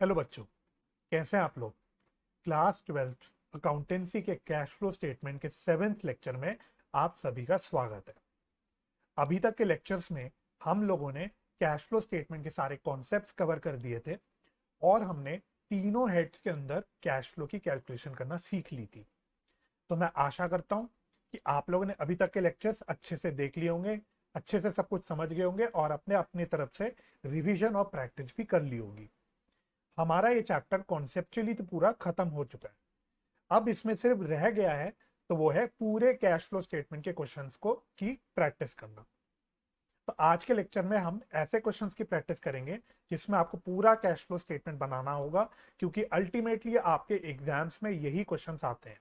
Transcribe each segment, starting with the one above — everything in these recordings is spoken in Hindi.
हेलो बच्चों, कैसे हैं आप लोग। क्लास 12 अकाउंटेंसी के कैश फ्लो स्टेटमेंट के 7th लेक्चर में आप सभी का स्वागत है। अभी तक के लेक्चर्स में हम लोगों ने कैश फ्लो स्टेटमेंट के सारे कॉन्सेप्ट्स कवर कर दिए थे और हमने तीनों हेड्स के अंदर कैश फ्लो की कैलकुलेशन करना सीख ली थी। तो मैं आशा करता हूं कि आप लोगों ने अभी तक के लेक्चर्स अच्छे से देख लिए होंगे, अच्छे से सब कुछ समझ गए होंगे और अपने अपनी तरफ से रिवीजन और प्रैक्टिस भी कर ली होगी। हमारा ये चैप्टर कॉन्सेप्चुअली तो पूरा खत्म हो चुका है। अब इसमें सिर्फ रह गया है तो वो है पूरे कैश फ्लो स्टेटमेंट के क्वेश्चंस को की प्रैक्टिस करना। तो आज के लेक्चर में हम ऐसे क्वेश्चंस की प्रैक्टिस करेंगे जिसमें आपको पूरा कैश फ्लो स्टेटमेंट बनाना होगा, क्योंकि अल्टीमेटली आपके एग्जाम्स में यही क्वेश्चंस आते हैं।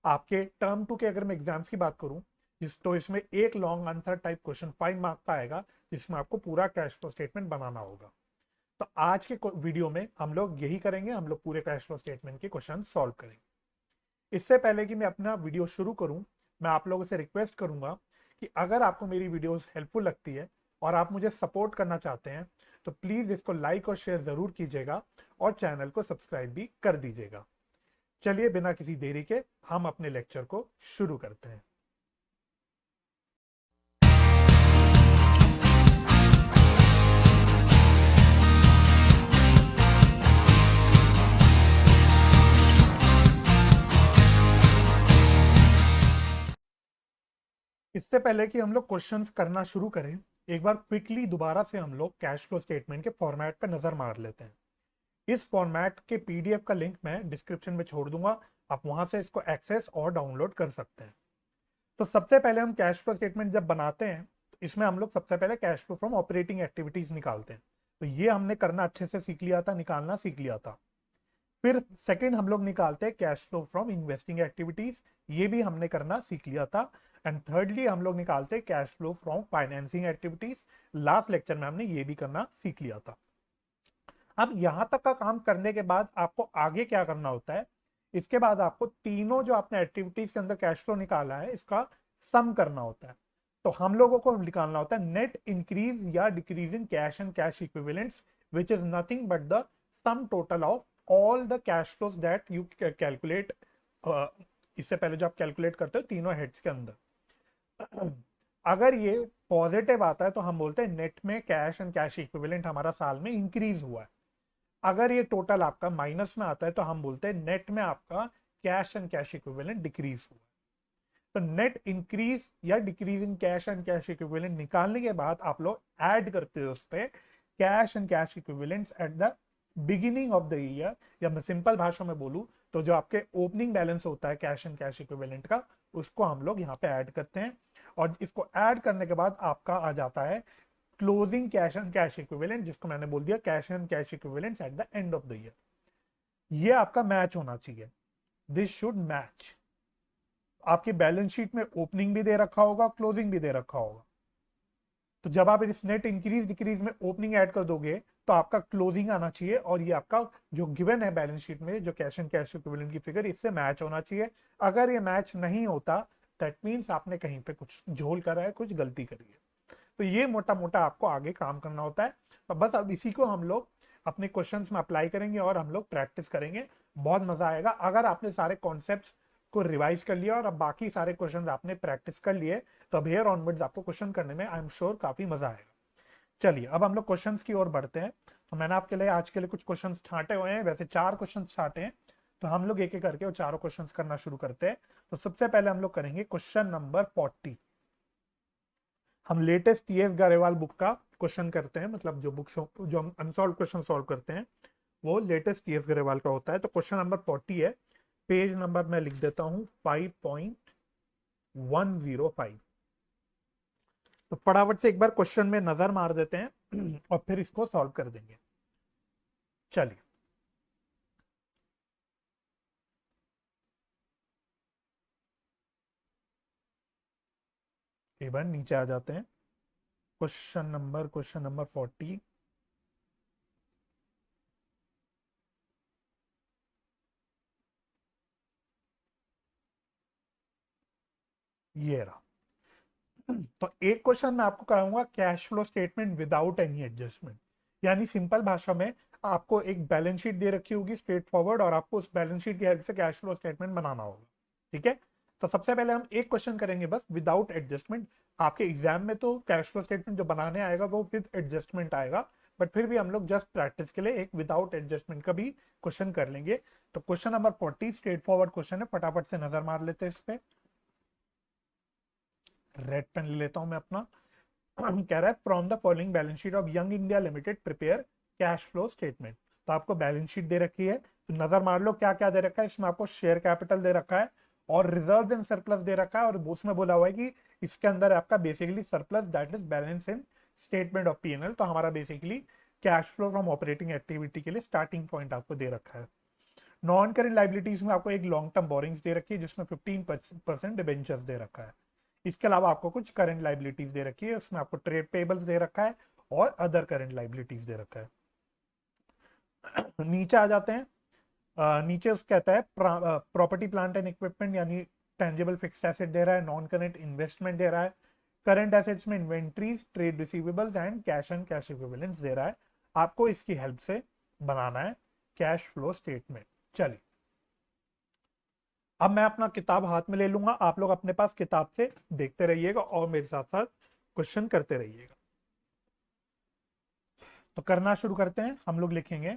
आपके टर्म 2 के अगर मैं एग्जाम्स की बात करूं तो इसमें एक long answer type question 5 mark का आएगा जिसमें आपको पूरा कैश फ्लो स्टेटमेंट बनाना होगा। तो आज के वीडियो में हम लोग यही करेंगे, हम लोग पूरे कैश फ्लो स्टेटमेंट के क्वेश्चन सॉल्व करेंगे। इससे पहले कि मैं अपना वीडियो शुरू करूं, मैं आप लोगों से रिक्वेस्ट करूंगा कि अगर आपको मेरी वीडियोस हेल्पफुल लगती है और आप मुझे सपोर्ट करना चाहते हैं तो प्लीज इसको लाइक और शेयर जरूर कीजिएगा और चैनल को सब्सक्राइब भी कर दीजिएगा। चलिए बिना किसी देरी के हम अपने लेक्चर को शुरू करते हैं। इससे पहले कि हम लोग क्वेश्चंस करना शुरू करें, एक बार क्विकली दोबारा से हम लोग कैश फ्लो स्टेटमेंट के फॉर्मेट पर नजर मार लेते हैं। इस फॉर्मेट के पीडीएफ का लिंक मैं डिस्क्रिप्शन में छोड़ दूंगा, आप वहां से इसको एक्सेस और डाउनलोड कर सकते हैं। तो सबसे पहले हम कैश फ्लो स्टेटमेंट जब बनाते हैं तो इसमें हम लोग सबसे पहले cash flow from operating activities निकालते हैं। तो ये हमने करना अच्छे से सीख लिया था, निकालना सीख लिया था। फिर सेकंड हम लोग निकालते हैं cash flow from investing activities, ये भी हमने करना सीख लिया था। एंड थर्डली हम लोग निकालते हैं cash flow from financing activities, last lecture में हमने ये भी करना सीख लिया था। अब यहां तक का काम करने के बाद आपको आगे क्या करना होता है, इसके बाद आपको तीनों जो आपने एक्टिविटीज के अंदर कैश फ्लो निकाला है इसका सम करना होता है। तो हम लोगों को निकालना होता है नेट इंक्रीज या decrease in cash and cash equivalents which is nothing but the sum total of all the cash flows that you calculate. इससे पहले जो आप कैलकुलेट करते हो तीनों हेड्स के अंदर, अगर ये पॉजिटिव आता है तो हम बोलते हैं नेट में कैश एंड कैश इक्विवेलेंट हमारा साल में इंक्रीज हुआ है। अगर ये टोटल आपका माइनस में आता है तो हम बोलते हैं नेट में आपका cash and cash equivalent decrease हुआ। तो नेट इंक्रीज या decrease in cash and cash equivalent निकालने के बाद आप लोग ऐड करते हो उस पे cash and cash equivalents at the beginning of the year, या मैं सिंपल भाषा में बोलूं तो जो आपके ओपनिंग बैलेंस होता है कैश एंड कैश इक्विवेलेंट का, उसको हम लोग यहाँ पे ऐड करते हैं। और इसको ऐड करने के बाद आपका आ जाता है closing cash and cash equivalent, जिसको मैंने बोल दिया cash and cash equivalents at the end of the year. ये आपका मैच होना चाहिए, दिस शुड मैच। आपकी बैलेंस शीट में ओपनिंग भी दे रखा होगा, क्लोजिंग भी दे रखा होगा। तो जब आप इस नेट इंक्रीज डिक्रीज में ओपनिंग ऐड कर दोगे तो आपका क्लोजिंग आना चाहिए और ये आपका जो गिवन है बैलेंस शीट में जो कैश एंड कैश इक्विवेलेंट की फिगर, इससे मैच होना चाहिए। अगर ये मैच नहीं होता दैट मींस आपने कहीं पे कुछ झोल करा है, कुछ गलती करी है। तो ये मोटा मोटा आपको आगे काम करना होता है। तो बस अब इसी को हम लोग अपने क्वेश्चंस में अप्लाई करेंगे और हम लोग प्रैक्टिस करेंगे, बहुत मजा आएगा। अगर आपने सारे कॉन्सेप्ट्स को रिवाइज कर लिया और अब बाकी सारे क्वेश्चंस आपने प्रैक्टिस कर लिए तो अब हेयर ऑनवर्ड्स आपको क्वेश्चन करने में आई एम श्योर काफी मजा आएगा। चलिए अब हम लोग क्वेश्चंस की ओर बढ़ते हैं। तो मैंने आपके लिए आज के लिए कुछ क्वेश्चन छांटे हुए हैं, वैसे 4 क्वेश्चन छांटे हैं। तो हम लोग एक एक करके वो चारों क्वेश्चन करना शुरू करते हैं। तो सबसे पहले हम लोग करेंगे क्वेश्चन नंबर 40। हम लेटेस्ट टीएस गरेवाल बुक का क्वेश्चन करते हैं, मतलब जो बुक जो हम अनसॉल्व क्वेश्चन सॉल्व करते हैं वो लेटेस्ट टीएस गरेवाल का होता है। तो क्वेश्चन नंबर 40 है, पेज नंबर मैं लिख देता हूं 5.105। तो फटाफट से एक बार क्वेश्चन में नजर मार देते हैं और फिर इसको सॉल्व कर देंगे। चलिए एक बार नीचे आ जाते हैं। Question number 40। ये रहा। तो एक क्वेश्चन मैं आपको कराऊंगा cash flow statement without any adjustment, यानी सिंपल भाषा में आपको एक बैलेंस शीट दे रखी होगी स्ट्रेट फॉरवर्ड, और आपको उस बैलेंस शीट की हेल्प से कैश फ्लो स्टेटमेंट बनाना होगा। ठीक है, तो सबसे पहले हम एक क्वेश्चन करेंगे बस विदाउट एडजस्टमेंट। आपके एग्जाम में तो कैश फ्लो स्टेटमेंट जो बनाने आएगा वो विद एडजस्टमेंट आएगा, बट फिर भी हम लोग जस्ट प्रैक्टिस के लिए एक विदाउट एडजस्टमेंट का भी क्वेश्चन कर लेंगे। तो question number 40 straight forward question है, फटाफट से नजर मार लेते हैं इस पे। रेड पेन ले लेता हूं मैं अपना। कह रहा है from the following balance sheet of young India limited prepare cash flow statement. तो आपको बैलेंस शीट दे रखी है, तो नजर मार लो क्या क्या दे रखा है। इसमें आपको शेयर कैपिटल दे रखा है और रिजर्व एंड सरप्लस दे रखा है, और उसमें बोला हुआ है कि इसके अंदर आपका basically surplus that is balance in statement of PNL. तो हमारा basically cash flow from operating activity के लिए स्टार्टिंग पॉइंट आपको दे रखा है। नॉन करेंट लाइबिलिटीज में आपको एक लॉन्ग टर्म बोरिंग्स दे रखी है जिसमें 15% डिबेंचर्स दे रखा है। इसके अलावा आपको कुछ करंट लाइबिलिटीज दे रखी है, उसमें आपको ट्रेड पेबल्स दे रखा है और अदर करंट लाइबिलिटीज दे रखा है। नीचे आ जाते हैं। नीचे उस कहता है प्रॉपर्टी प्लांट एंड इक्विपमेंट यानी टेंजिबल फिक्स्ड एसेट दे रहा है, नॉन करंट इन्वेस्टमेंट दे रहा है, करंट एसेट्स में inventories, trade receivables and cash equivalents दे रहा है। आपको इसकी हेल्प से बनाना है कैश फ्लो स्टेटमेंट। चलिए, अब मैं अपना किताब हाथ में ले लूंगा, आप लोग अपने पास किताब से देखते रहिएगा और मेरे साथ साथ क्वेश्चन करते रहिएगा। तो करना शुरू करते हैं। हम लोग लिखेंगे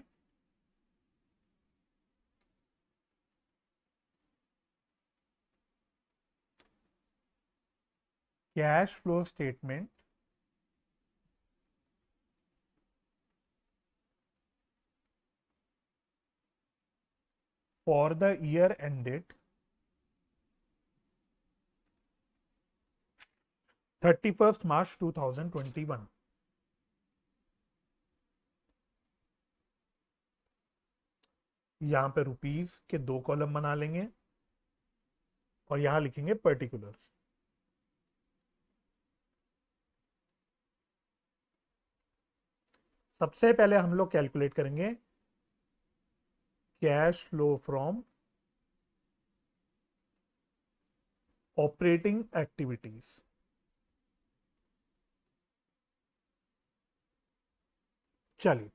cash flow statement for the year ended 31st March 2021। यहां पे रुपीस के 2 कॉलम बना लेंगे और यहां लिखेंगे पर्टिकुलर्स। सबसे पहले हम लोग कैलकुलेट करेंगे cash flow from operating activities. चलिए,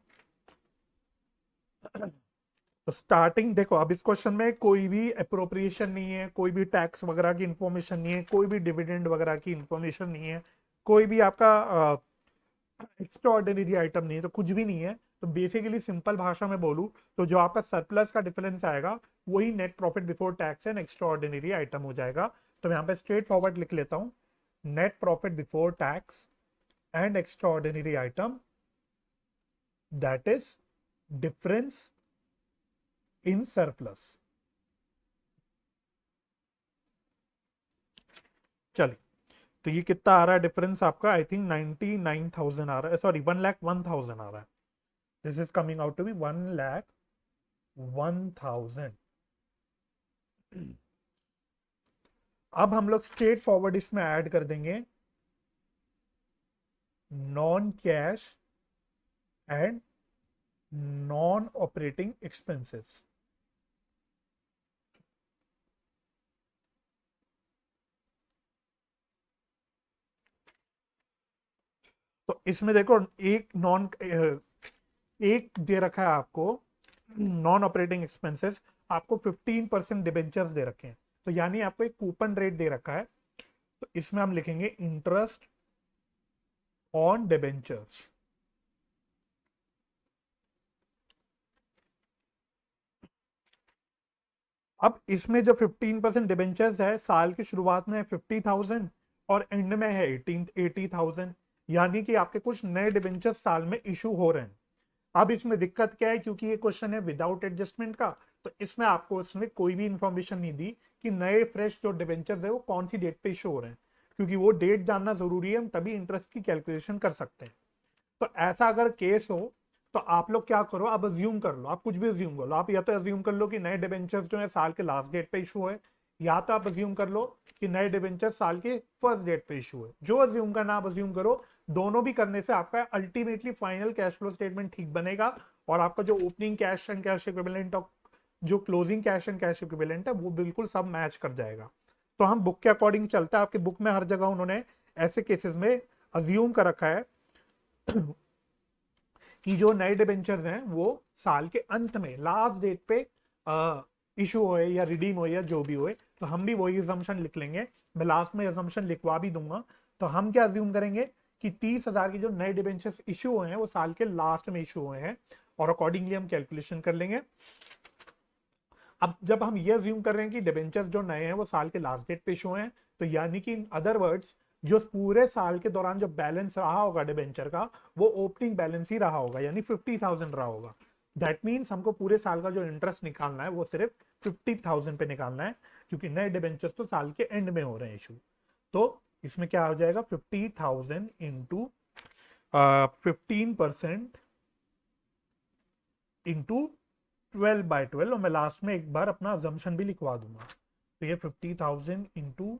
तो स्टार्टिंग देखो, अब इस क्वेश्चन में कोई भी अप्रोप्रिएशन नहीं है, कोई भी टैक्स वगैरह की इंफॉर्मेशन नहीं है, कोई भी डिविडेंड वगैरह की इंफॉर्मेशन नहीं है, कोई भी आपका एक्स्ट्रा ऑर्डिनरी आइटम नहीं है, तो कुछ भी नहीं है। तो बेसिकली सिंपल भाषा में बोलूं तो जो आपका सरप्लस का डिफरेंस आएगा वही net profit before tax and extra ordinary item हो जाएगा। तो मैं यहाँ पे स्ट्रेट फॉरवर्ड लिख लेता हूँ, net profit before tax and extra ordinary item that is difference in surplus. चलिए, तो ये कितना आ रहा है डिफरेंस आपका, आई थिंक 99,000 आ रहा है, सॉरी 1,01,000 आ रहा है। This is coming out to be 1,01,000। अब हम लोग स्ट्रेट फॉरवर्ड इसमें ऐड कर देंगे non cash and non operating expenses. तो इसमें देखो एक दे रखा है आपको नॉन ऑपरेटिंग एक्सपेंसेस, आपको 15% डिबेंचर्स दे रखे हैं, तो यानी आपको एक कूपन रेट दे रखा है। तो इसमें हम लिखेंगे इंटरेस्ट ऑन डिबेंचर्स। अब इसमें जो 15% डिबेंचर्स है, साल की शुरुआत में 50,000 और एंड में है 80,000, यानी कि आपके कुछ नए डिबेंचर्स साल में इशू हो रहे हैं। अब इसमें दिक्कत क्या है, क्योंकि ये क्वेश्चन है विदाउट एडजस्टमेंट का, तो इसमें आपको इसमें कोई भी इंफॉर्मेशन नहीं दी कि नए फ्रेश जो डिबेंचर्स है वो कौन सी डेट पे इशू हो रहे हैं, क्योंकि वो डेट जानना जरूरी है, हम तभी इंटरेस्ट की कैलकुलेशन कर सकते हैं। तो ऐसा अगर केस हो तो आप लोग क्या करो, आप अज्यूम कर लो, आप कुछ भी अज्यूम कर लो। आप या तो अज्यूम कर लो कि नए डिबेंचर्स जो है साल के लास्ट डेट पे इशू है, या तो आप अज्यूम कर लो कि नए डिबेंचर साल के फर्स्ट डेट पे इशू है। जो अज्यूम करना आप अज्यूम करो, दोनों भी करने से आपका ultimately final cash flow statement ठीक बनेगा, और आपका जो opening cash and cash equivalent और जो closing cash and cash equivalent है वो बिल्कुल सब मैच कर जाएगा। तो हम बुक के अकॉर्डिंग चलते हैं। आपकी बुक में हर जगह उन्होंने ऐसे केसेस में अज्यूम कर रखा है कि जो नए डिबेंचर्स हैं वो साल के अंत में लास्ट डेट पे इशू होए या रिडीम होए या जो भी होए, तो हम भी वही अजम्पशन लिख लेंगे। मैं लास्ट में अजम्पशन लिखवा भी दूंगा। तो हम क्या अज्यूम करेंगे कि 30,000 के जो नए डिबेंचर्स इशू हुए हैं वो साल के लास्ट में इशू हुए हैं, और अकॉर्डिंगली हम कैलकुलेशन कर लेंगे। अब जब हम ये अज्यूम कर रहे हैं कि डिबेंचर्स जो नए हैं वो साल के लास्ट डेट पे इशू हैं, तो यानी कि इन अदर वर्ड्स जो पूरे साल के दौरान जो बैलेंस रहा होगा डिबेंचर का, वो ओपनिंग बैलेंस ही रहा होगा, यानी 50,000 रहा होगा। दैट मीन्स हमको पूरे साल का जो इंटरेस्ट निकालना है वो सिर्फ 50,000 पे निकालना है, क्योंकि नए डिबेंचर्स तो साल के एंड में हो रहे हैं इशू। तो इसमें क्या हो जाएगा, 50,000 इंटू 15% इंटू 12/12, और मैं लास्ट में एक बार अपना अजम्पशन भी लिखवा दूंगा। तो ये 50,000 इंटू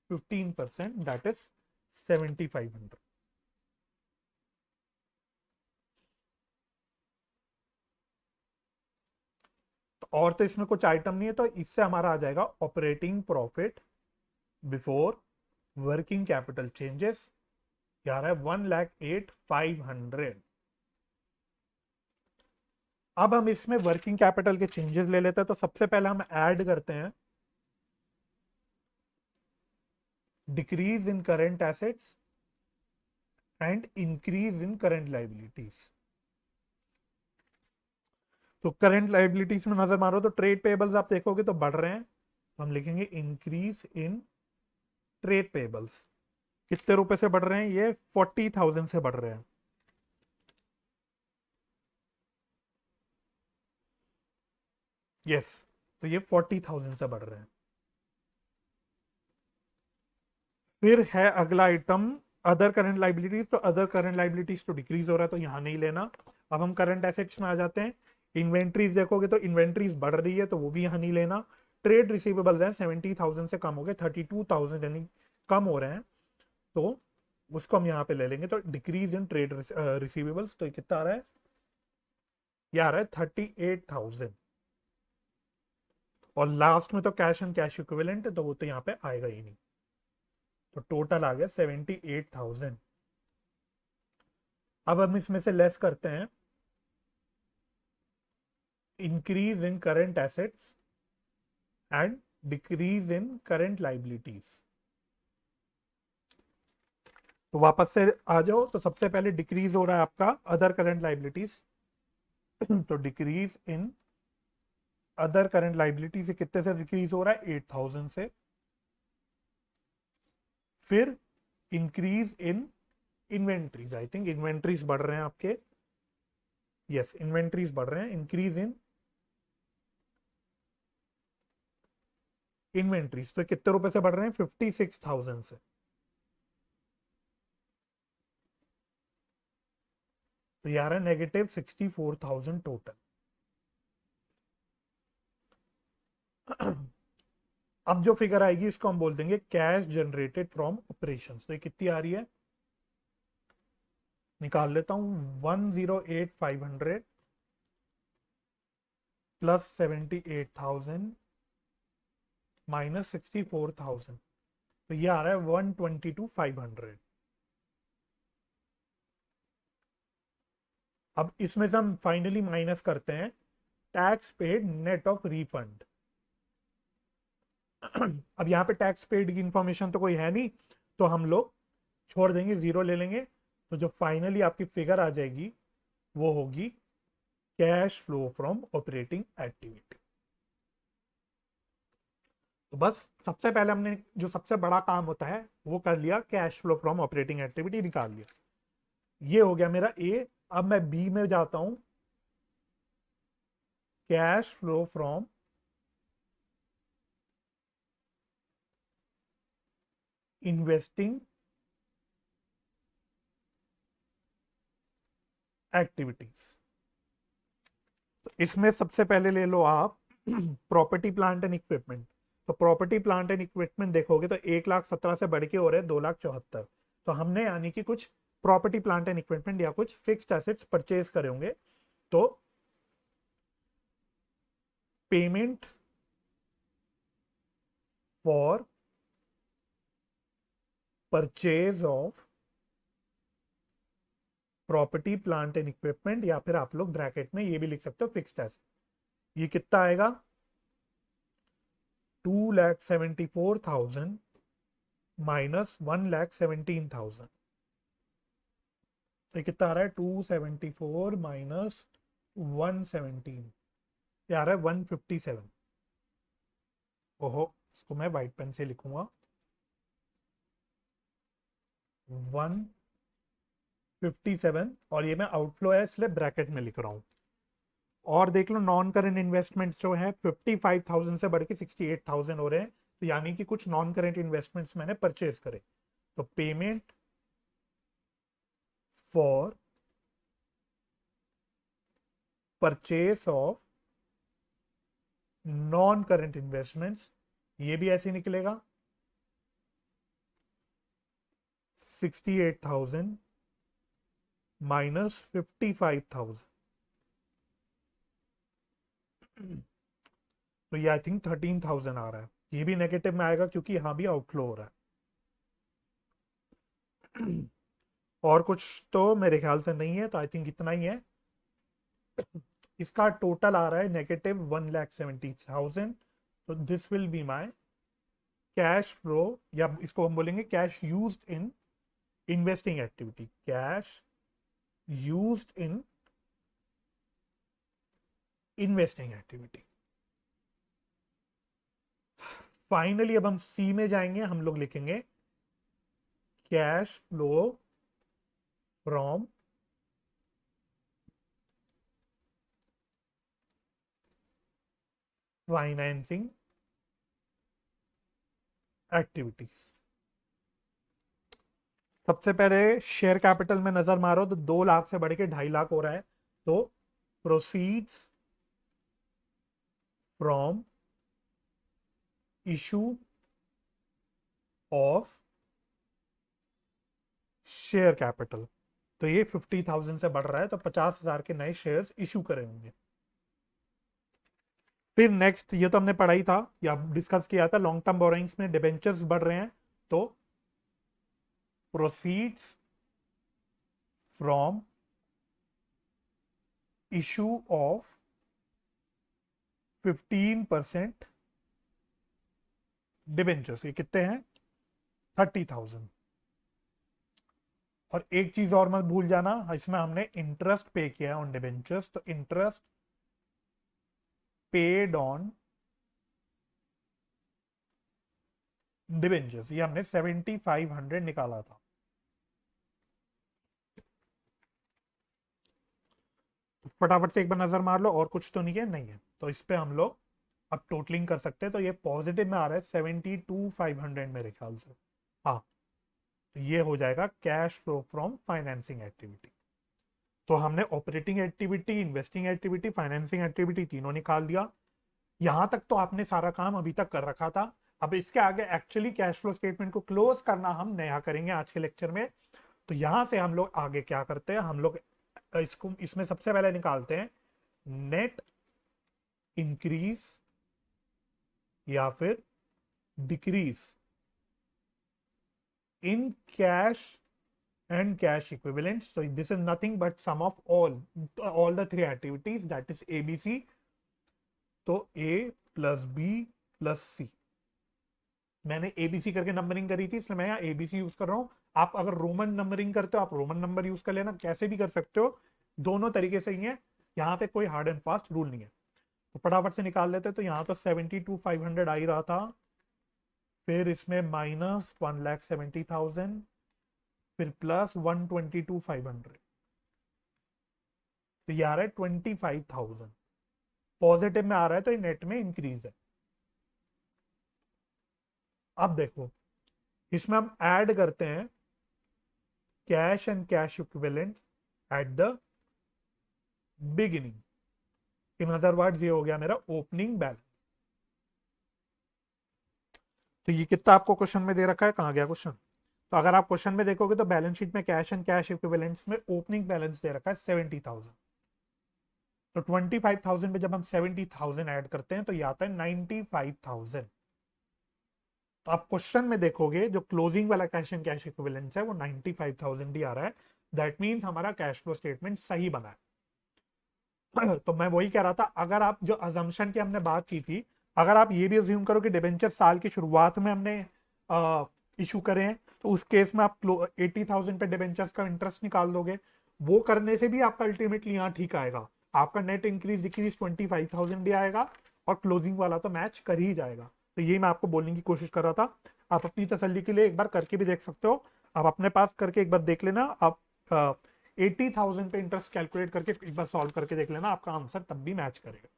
15%, दैट इज 7,500। और तो इसमें कुछ आइटम नहीं है, तो इससे हमारा आ जाएगा operating profit before working capital changes, क्या रहा है 1,08,500। अब हम इसमें वर्किंग कैपिटल के चेंजेस ले लेते हैं। तो सबसे पहले हम ऐड करते हैं decrease in current assets and increase in current liabilities. तो करंट लाइबिलिटीज में नजर मारो तो ट्रेड पेबल्स आप देखोगे तो बढ़ रहे हैं, तो हम लिखेंगे इंक्रीज इन ट्रेड पेबल्स। कितने रुपए से बढ़ रहे हैं, ये 40,000 से बढ़ रहे हैं। यस, तो ये 40,000 से बढ़ रहे हैं। फिर है अगला आइटम अदर करंट लाइबिलिटीज। तो अदर करंट लाइबिलिटीज तो डिक्रीज हो रहा है, तो यहां नहीं लेना। अब हम करंट एसेट्स में आ जाते हैं। इन्वेंट्रीज देखोगे तो इन्वेंट्रीज बढ़ रही है, तो वो भी यहां नहीं लेना। ट्रेड रिसीवेबल्स हैं 70,000 से कम हो गए 32,000, यानी कम हो रहे हैं, तो उसको हम यहाँ पे ले लेंगे। तो डिक्रीज इन ट्रेड रिसीवेबल्स, तो ये कितना आ रहा है, ये आ रहा है 38,000। और लास्ट में तो कैश एंड कैश इक्विवेलेंट है, तो वो तो यहाँ पे आएगा ही नहीं। तो टोटल आ गया 78,000। अब हम इसमें से लेस करते हैं increase in current assets and decrease in current liabilities. तो वापस से आ जाओ। तो सबसे पहले डिक्रीज हो रहा है आपका अदर करंट लाइबिलिटीज। तो decrease in other current liability से कितने से डिक्रीज हो रहा है, 8,000 से। फिर increase in inventories, I think inventories बढ़ रहे हैं आपके। यस, इन्वेंट्रीज बढ़ रहे हैं। इंक्रीज इन इन्वेंट्रीज तो कितने रुपए से बढ़ रहे हैं, 56,000 से। तो यार है -64,000 टोटल। अब जो फिगर आएगी इसको हम बोल देंगे कैश जनरेटेड फ्रॉम ऑपरेशंस। तो ये कितनी आ रही है, निकाल लेता हूं। 108,500 प्लस 78,000 -64,000, तो ये आ रहा है 122,500। अब इसमें से हम फाइनली माइनस करते हैं tax paid net of refund. अब यहाँ पे टैक्स पेड की इंफॉर्मेशन तो कोई है नहीं, तो हम लोग छोड़ देंगे, जीरो ले लेंगे। तो जो फाइनली आपकी फिगर आ जाएगी वो होगी cash flow from operating activity. तो बस सबसे पहले हमने जो सबसे बड़ा काम होता है वो कर लिया, cash flow from operating activity निकाल लिया। ये हो गया मेरा ए। अब मैं बी में जाता हूं, cash flow from investing activities. तो इसमें सबसे पहले ले लो आप प्रॉपर्टी प्लांट एंड इक्विपमेंट। तो प्रॉपर्टी प्लांट एंड इक्विपमेंट देखोगे तो 1,17,000 से बढ़ के हो रहे हैं 2,74,000। तो हमने यानी कि कुछ प्रॉपर्टी प्लांट एंड इक्विपमेंट या कुछ फिक्स्ड एसेट्स परचेज करे होंगे। तो payment for purchase of property plant and equipment, या फिर आप लोग ब्रैकेट में ये भी लिख सकते हो फिक्स्ड एसेट। ये कितना आएगा 2,74,000 माइनस 1,17,000। तो ये कितना आ रहा है 274 माइनस 117, ये आ रहा है 157। ओहो, इसको मैं व्हाइट पेन से लिखूंगा 157, और ये मैं आउटफ्लो है इसलिए ब्रैकेट में लिख रहा हूँ। और देख लो नॉन करेंट इन्वेस्टमेंट्स जो है 55,000 से बढ़ के 68,000 हो रहे हैं, तो यानी कि कुछ नॉन करेंट इन्वेस्टमेंट्स मैंने परचेज करे। तो payment for purchase of non current investments, ये भी ऐसे निकलेगा 68,000 माइनस 55,000। तो ये आई थिंक 13,000 आ रहा है। ये भी नेगेटिव में आएगा क्योंकि यहां भी आउटफ्लो हो रहा है। और कुछ तो मेरे ख्याल से नहीं है, तो आई थिंक इतना ही है। इसका टोटल आ रहा है नेगेटिव 1,70,000। तो this will be my cash flow, या इसको हम बोलेंगे cash used in investing activity, cash used in investing activity. Finally अब हम सी में जाएंगे, हम लोग लिखेंगे cash flow from financing activities. सबसे पहले शेयर कैपिटल में नजर मारो तो 2 लाख से बढ़ के 2.5 लाख हो रहा है। तो proceeds from issue of share capital, तो ये 50,000 से बढ़ रहा है, तो 50,000 के नए शेयर्स इशू करे होंगे। फिर नेक्स्ट, ये तो हमने पढ़ाई था या डिस्कस किया था, लॉन्ग टर्म बोरोइंग्स में डिबेंचर्स बढ़ रहे हैं, तो proceeds from issue of 15% debentures, ये कितने हैं 30,000। और एक चीज और मत भूल जाना, इसमें हमने इंटरेस्ट पे किया ऑन डिबेंचर्स, तो इंटरेस्ट पेड ऑन डिबेंचर्स ये हमने 7,500 निकाला था। तो फटाफट से एक बार नजर मार लो, और कुछ तो नहीं है, नहीं है, तो इस पे हम लोग अब टोटलिंग कर सकते हैं। तो ये पॉजिटिव में आ रहा है 72,500 मेरे ख्याल से। हाँ, तो ये हो जाएगा cash flow from financing activity. तो हमने operating activity, investing activity, financing activity तीनों निकाल दिया। यहां तक तो आपने सारा काम अभी तक कर रखा था। अब इसके आगे एक्चुअली कैश फ्लो स्टेटमेंट को क्लोज करना हम नया करेंगे आज के लेक्चर में। तो यहां से हम लोग आगे क्या करते हैं, हम लोग इसको इसमें सबसे पहले निकालते हैं नेट इंक्रीज या फिर decrease in cash and cash equivalents. So this is nothing but sum of all the three activities, that is ABC. तो A plus B plus C, मैंने ABC करके नंबरिंग करी थी इसलिए मैं यहाँ ABC यूज कर रहा हूँ। आप अगर रोमन नंबरिंग करते हो आप रोमन नंबर यूज कर लेना, कैसे भी कर सकते हो, दोनों तरीके से ही है, यहाँ पे कोई हार्ड एंड फास्ट रूल नहीं है। तो फटाफट से निकाल लेते, तो यहाँ तो 72,500 आ ही रहा था, फिर इसमें माइनस 1,70,000, फिर प्लस 122,500, तो ये आ रहा है 25,000। पॉजिटिव में आ रहा है तो ये नेट में इंक्रीज है। अब देखो इसमें हम ऐड करते हैं cash and cash equivalent at the beginning. In other words ये हो गया मेरा ओपनिंग बैलेंस। तो ये कितना आपको क्वेश्चन में दे रखा है, कहां गया क्वेश्चन? तो अगर आप क्वेश्चन में देखोगे तो बैलेंस शीट में कैश एंड कैश इक्विवेलेंट्स में ओपनिंग बैलेंस दे रखा है 70,000। तो 25,000 में जब हम 70,000 ऐड करते हैं तो ये आता है 95,000। तो आप क्वेश्चन में देखोगे जो क्लोजिंग वाला कैश एंड कैश इक्विवेलेंट्स है वो 95,000 ही आ रहा है। दैट मीन्स हमारा कैश फ्लो स्टेटमेंट सही बना है। तो मैं वही कह रहा था, अगर आप जो अजम्पशन की हमने बात की थी, अगर आप ये भी अज्यूम करो कि डिबेंचर साल की शुरुआत में हमने इशू करे हैं, तो उस केस में आप 80,000 पे डिबेंचर्स का इंटरेस्ट निकाल दोगे। वो करने से भी आपका अल्टीमेटली यहाँ ठीक आएगा, आपका नेट इंक्रीज डिक्रीज 25,000 भी आएगा और क्लोजिंग वाला तो मैच कर ही जाएगा। तो ये मैं आपको बोलने की कोशिश कर रहा था। आप अपनी तसल्ली के लिए एक बार करके भी देख सकते हो, आप अपने पास करके एक बार देख लेना। आप 80,000 पे इंटरेस्ट कैलकुलेट करके एक बार सॉल्व करके देख लेना, आपका आंसर तब भी मैच करेगा।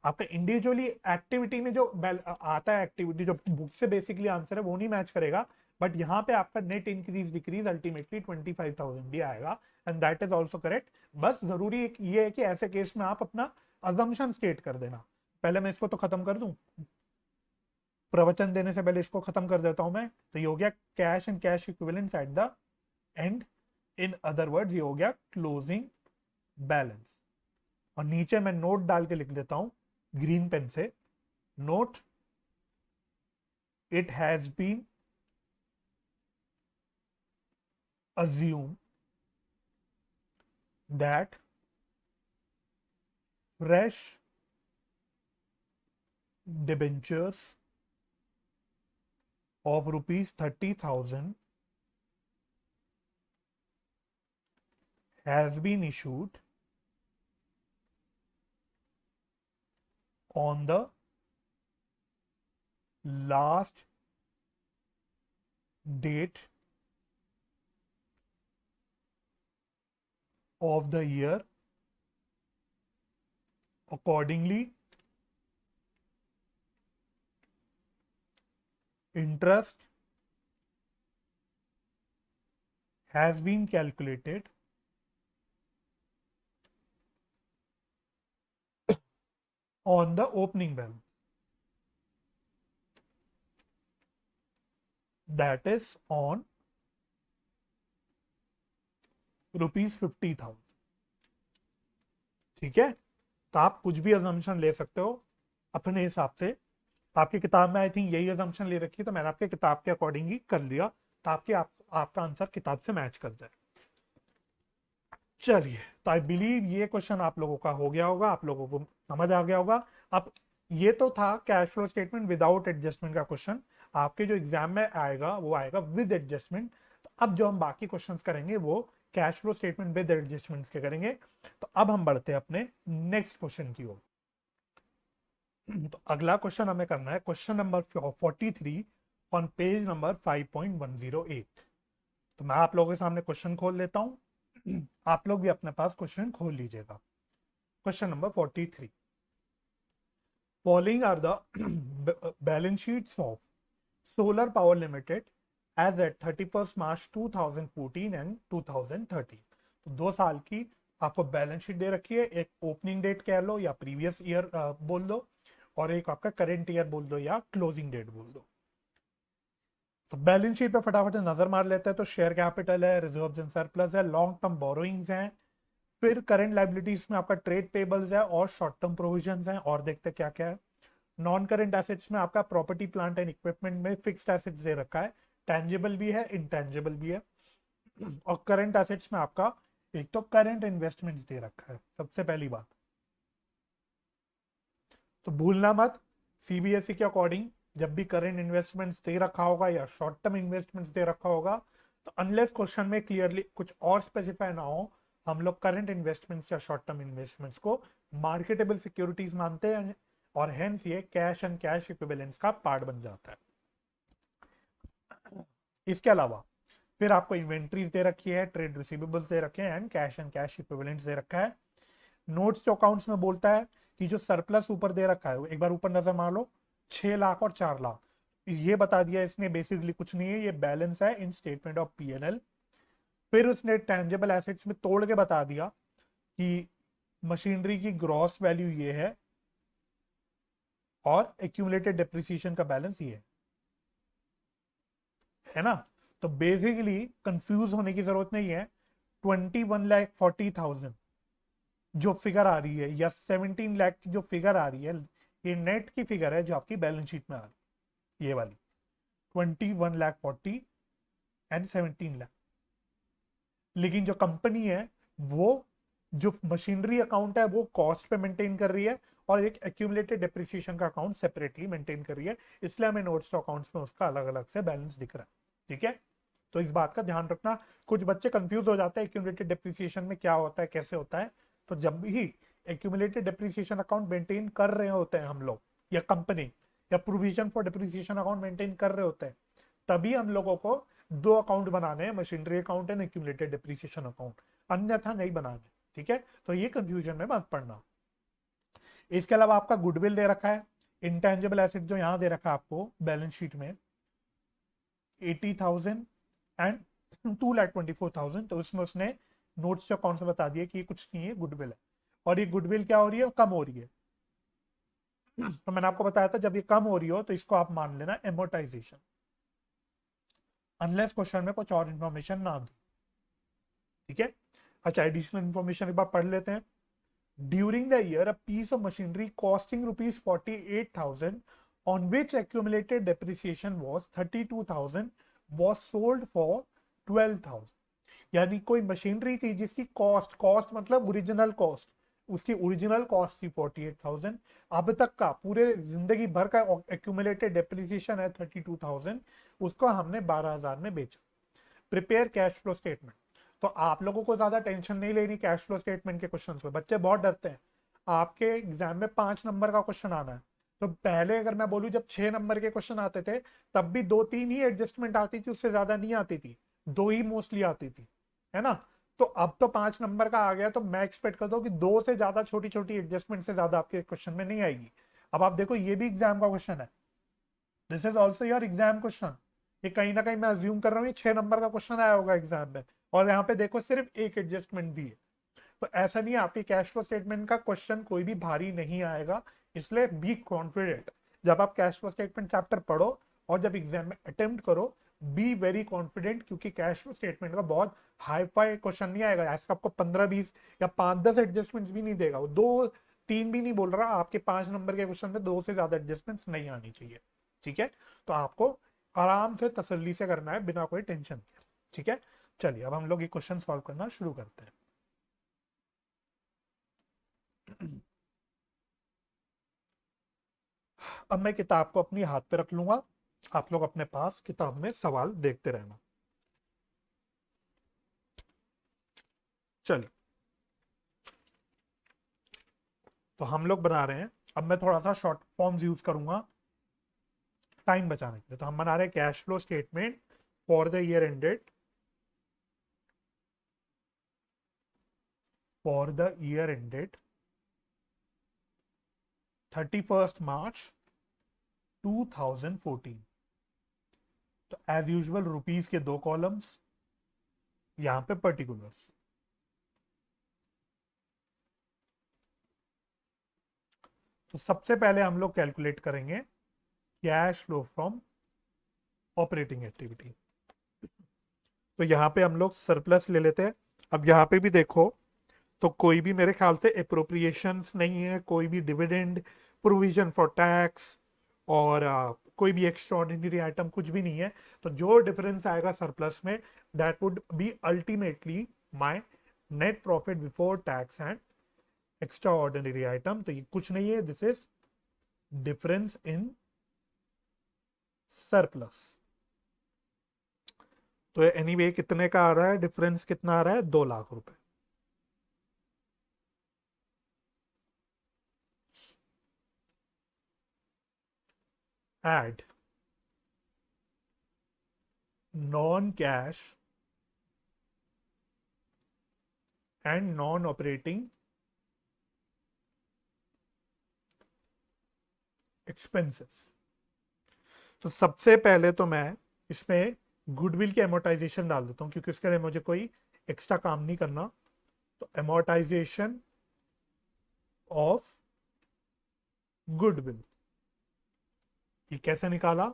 आपका इंडिविजुअली एक्टिविटी में जो आता है, एक्टिविटी जो बुक से बेसिकली आंसर है वो नहीं मैच करेगा, बट यहाँ पे आपका नेट इंक्रीज डिक्रीज अल्टीमेटली 25,000 भी आएगा, and that is also correct. बस जरूरी ये है कि ऐसे केस में आप अपना अजम्पशन स्टेट कर देना। पहले मैं इसको तो खत्म कर दूं, प्रवचन देने से पहले इसको खत्म कर देता हूं मैं। तो ये हो गया cash and cash equivalents at the and, in other words ये हो गया क्लोजिंग बैलेंस। और नीचे मैं नोट डाल के लिख देता हूं ग्रीन पेन से, note it has been assumed that fresh debentures of rupees 30,000 has been issued on the last date of the year. Accordingly, interest has been calculated on the opening balance, that is on rupees 50,000। ठीक है, तो आप कुछ भी अजम्पशन ले सकते हो अपने हिसाब से। आपकी किताब में आई थिंक यही अजम्पशन ले रखी है, तो मैंने आपके किताब के अकॉर्डिंग ही कर लिया, ताकि आपका आंसर किताब से मैच कर जाए। चलिए, तो आई बिलीव ये क्वेश्चन आप लोगों का हो गया होगा, आप लोगों को समझ आ गया होगा। अब ये तो था cash flow statement without adjustment का क्वेश्चन, आपके जो एग्जाम में आएगा वो आएगा विद एडजस्टमेंट। तो अब जो हम बाकी क्वेश्चन करेंगे वो cash flow statement with adjustment के करेंगे। तो अब हम बढ़ते हैं अपने नेक्स्ट क्वेश्चन की ओर। तो अगला क्वेश्चन हमें करना है question number 43 on page number 5.108। तो मैं आप लोगों के सामने क्वेश्चन खोल लेता हूं, आप लोग भी अपने पास क्वेश्चन खोल लीजिएगा। Question number 43, following are the balance sheets of solar power limited as at 31 March 2014 and 2013। तो 2 साल की आपको बैलेंस शीट दे रखी है, एक ओपनिंग डेट कह लो या प्रीवियस ईयर बोल दो, और एक आपका करंट ईयर बोल दो या क्लोजिंग डेट बोल दो। तो बैलेंस शीट पे फटाफट से नजर मार लेते हैं। तो शेयर कैपिटल है, रिजर्व्स एंड सरप्लस है, लॉन्ग टर्म बोरोइंग्स हैं, फिर करंट लाइबिलिटीज में आपका ट्रेड पेबल्स है और शॉर्ट टर्म प्रोविजंस हैं, और देखते हैं क्या क्या है। नॉन करंट एसेट्स में आपका प्रॉपर्टी प्लांट एंड इक्विपमेंट में फिक्स्ड एसेट्स दे रखा है, टेंजिबल भी है इंटेंजिबल भी है। और करंट एसेट्स में आपका एक तो करंट इन्वेस्टमेंट्स दे रखा है सबसे पहली बात। तो भूलना मत, सीबीएसई के अकॉर्डिंग जब भी करंट इन्वेस्टमेंट्स दे रखा होगा या शॉर्ट टर्म इन्वेस्टमेंट्स दे रखा होगा, तो अनलेस क्वेश्चन में क्लियरली कुछ और स्पेसिफाई ना हो, हम लोग करंट इन्वेस्टमेंट्स या शॉर्ट टर्म इन्वेस्टमेंट्स को मार्केटेबल सिक्योरिटीज मानते हैं, और हेंस ये कैश एंड कैश इक्विवेलेंट्स का पार्ट बन जाता है। इसके अलावा फिर आपको इन्वेंट्रीज दे रखी है, ट्रेड रिसीवेबल्स दे रखे हैं, एंड कैश इक्विवेलेंट्स दे रखा है। नोट्स जो अकाउंट्स में बोलता है कि जो सरप्लस ऊपर दे रखा है, एक बार ऊपर नजर मार लो, 6 लाख और 4 लाख, ये बता दिया इसने बेसिकली कुछ नहीं है, ये बैलेंस है इन स्टेटमेंट ऑफ पीएनएल। फिर उसने टेंजिबल एसेट्स में तोड़ के बता दिया कि मशीनरी की ग्रॉस वैल्यू ये है और एक्यूमुलेटेड डेप्रिसिएशन का बैलेंस ये है ना। तो बेसिकली कंफ्यूज होने की जरूरत नहीं है। 21,40,000 जो फिगर आ रही है या 17 लाख की जो फिगर आ रही है, ये नेट की फिगर है जो आपकी बैलेंस शीट में आ रही है, ये वाली 21,40,000 एंड 17 लाख। लेकिन जो कंपनी है वो जो मशीनरी अकाउंट है वो कॉस्ट पे मेंटेन कर रही है और एक एक्यूमुलेटेड डेप्रिसिएशन का अकाउंट सेपरेटली मेंटेन कर रही है, इसलिए हमें नोट्स टू अकाउंट्स में उसका अलग अलग से बैलेंस दिख रहा है। ठीक है, तो इस बात का ध्यान रखना। कुछ बच्चे कंफ्यूज हो जाते हैं एक्यूमुलेटेड डेप्रिसिएशन में क्या होता है, कैसे होता है। तो जब भी एक्यूमुलेटेड डेप्रिसिएशन अकाउंट मेंटेन कर रहे होते हैं हम लोग या कंपनी, या provision for depreciation account maintain कर रहे होते हैं, तभी हम लोगों को दो अकाउंट बनाने हैं, machinery account and accumulated depreciation account, अन्यथा नहीं बनाने। ठीक है, तो ये कंफ्यूजन में मत पड़ना। इसके अलावा आपका गुडविल दे रखा है, इंटेंजिबल एसेट जो यहां दे रखा है आपको बैलेंस शीट में 80,000 एंड 2,24,000, तो इसमें उसने नोट्स अकाउंट से बता दिया कि ये कुछ नहीं है, गुडविल है। और ये गुडविल क्या हो रही है, कम हो रही है। तो मैंने आपको बताया था जब ये कम हो रही हो तो इसको आप मान लेना एमोर्टाइजेशन, अनलेस क्वेश्चन में कुछ और इन्फॉर्मेशन ना दो। ठीक है, अच्छा एडिशनल इन्फॉर्मेशन एक बार पढ़ लेते हैं। During the year a piece of machinery costing ₹48,000 on which accumulated depreciation was 32,000 was sold for 12,000। यानी कोई मशीनरी थी जिसकी कॉस्ट, कॉस्ट मतलब ओरिजिनल कॉस्ट, उसकी ओरिजिनल कॉस्ट थी 48,000, अब तक का पूरे जिंदगी भर का एक्यूमुलेटेड डेप्रिसिएशन है 32,000, उसको हमने 12,000 में बेचा। Prepare cash flow statement. तो आप लोगों को ज्यादा टेंशन नहीं लेनी कैश फ्लो स्टेटमेंट के क्वेश्चन पे, बच्चे बहुत डरते हैं। आपके एग्जाम में 5 नंबर का क्वेश्चन आना है, तो पहले अगर मैं बोलूं जब 6 नंबर के क्वेश्चन आते थे तब भी 2-3 ही एडजस्टमेंट आती थी, उससे ज्यादा नहीं आती थी, 2 ही मोस्टली आती थी, है ना। तो अब तो 5 नंबर का आ गया, तो मैं एक्सपेक्ट करता हूँ कि 2 से ज्यादा छोटी छोटी एडजस्टमेंट से ज्यादा आपके क्वेश्चन में नहीं आएगी। अब आप देखो ये भी एग्जाम का क्वेश्चन है, this is also your exam question. ये कहीं ना कहीं मैं अज्यूम कर रहा हूँ ये 6 नंबर का क्वेश्चन आया होगा एग्जाम में, और यहाँ पे देखो सिर्फ एक एडजस्टमेंट दी है। तो ऐसा नहीं है, आपके कैश फ्लो स्टेटमेंट का क्वेश्चन कोई भी भारी नहीं आएगा, इसलिए बी कॉन्फिडेंट। जब आप कैश फ्लो स्टेटमेंट चैप्टर पढ़ो और जब एग्जाम में अटेम्प्ट करो, बी वेरी कॉन्फिडेंट, क्योंकि कैश फ्लो स्टेटमेंट का बहुत हाई फाई क्वेश्चन नहीं आएगा, ऐसा आपको 15-20 या 5-10 एडजस्टमेंट भी नहीं देगा वो, 2-3 भी नहीं बोल रहा, आपके 5 नंबर के क्वेश्चन में 2 से ज्यादा एडजस्टमेंट नहीं आनी चाहिए। ठीक है, तो आपको आराम से तसल्ली से करना है बिना कोई टेंशन के। ठीक है, चलिए अब हम लोग ये क्वेश्चन सॉल्व करना शुरू करते हैं। अब मैं किताब को अपनी हाथ पे रख लूंगा, आप लोग अपने पास किताब में सवाल देखते रहना। चलिए, तो हम लोग बना रहे हैं, अब मैं थोड़ा सा शॉर्ट फॉर्म्स यूज करूंगा टाइम बचाने के लिए। तो हम बना रहे हैं cash flow statement for the year ended, for the year ended 31 March 2014। तो एज यूजुअल रुपीस के 2 कॉलम्स, यहां पे पर्टिकुलर्स। तो सबसे पहले हम लोग कैलकुलेट करेंगे cash flow from operating activity. तो यहाँ पे हम लोग सरप्लस ले लेते हैं। अब यहाँ पे भी देखो, तो कोई भी मेरे ख्याल से अप्रोप्रिएशंस नहीं है, कोई भी डिविडेंड, प्रोविजन फॉर टैक्स और कोई भी एक्स्ट्राऑर्डिनरी आइटम कुछ भी नहीं है। तो जो डिफरेंस आएगा सरप्लस में, that would be ultimately my net profit before tax and extra ordinary item. तो ये कुछ नहीं है, this is difference in surplus. तो एनीवे कितने का आ रहा है डिफरेंस, कितना आ रहा है, 2 लाख रुपए। Add non cash and non operating expenses. तो सबसे पहले तो मैं इसमें गुडविल की एमोर्टाइजेशन डाल देता हूँ, क्योंकि उसके लिए मुझे कोई एक्स्ट्रा काम नहीं करना। तो एमोर्टाइजेशन ऑफ गुडविल, ये कैसे निकाला?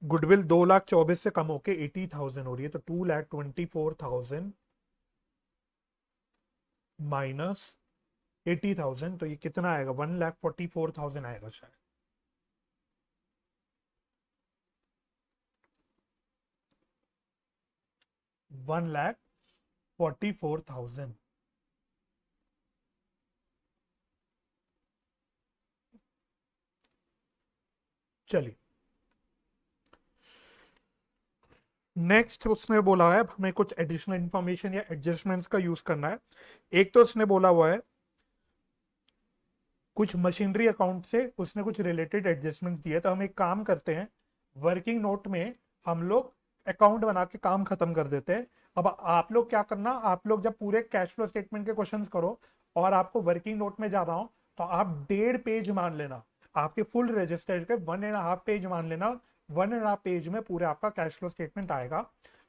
गुडविल 2,24,000 से कम होके 80,000 हो रही है, तो 2,24,000 माइनस 80,000, तो ये कितना आएगा, 1,44,000 आएगा शायद। 1,44,000। चलिए, नेक्स्ट उसने बोला है हमें कुछ एडिशनल इंफॉर्मेशन या एडजस्टमेंट्स का यूज करना है। एक तो उसने बोला हुआ है कुछ मशीनरी अकाउंट से उसने कुछ रिलेटेड एडजस्टमेंट्स दिए, तो हम एक काम करते हैं, वर्किंग नोट में हम लोग अकाउंट बना के काम खत्म कर देते हैं। अब आप लोग क्या करना, आप लोग जब पूरे कैश फ्लो स्टेटमेंट के क्वेश्चंस करो और आपको वर्किंग नोट में जा रहा हूं, तो आप 1.5 पेज मान लेना, आपके फुल रजिस्टर के 1.5 पेज मान लेना। 1.5 पेज में पूरे आपका कैश फ्लो स्टेटमेंट आएगा।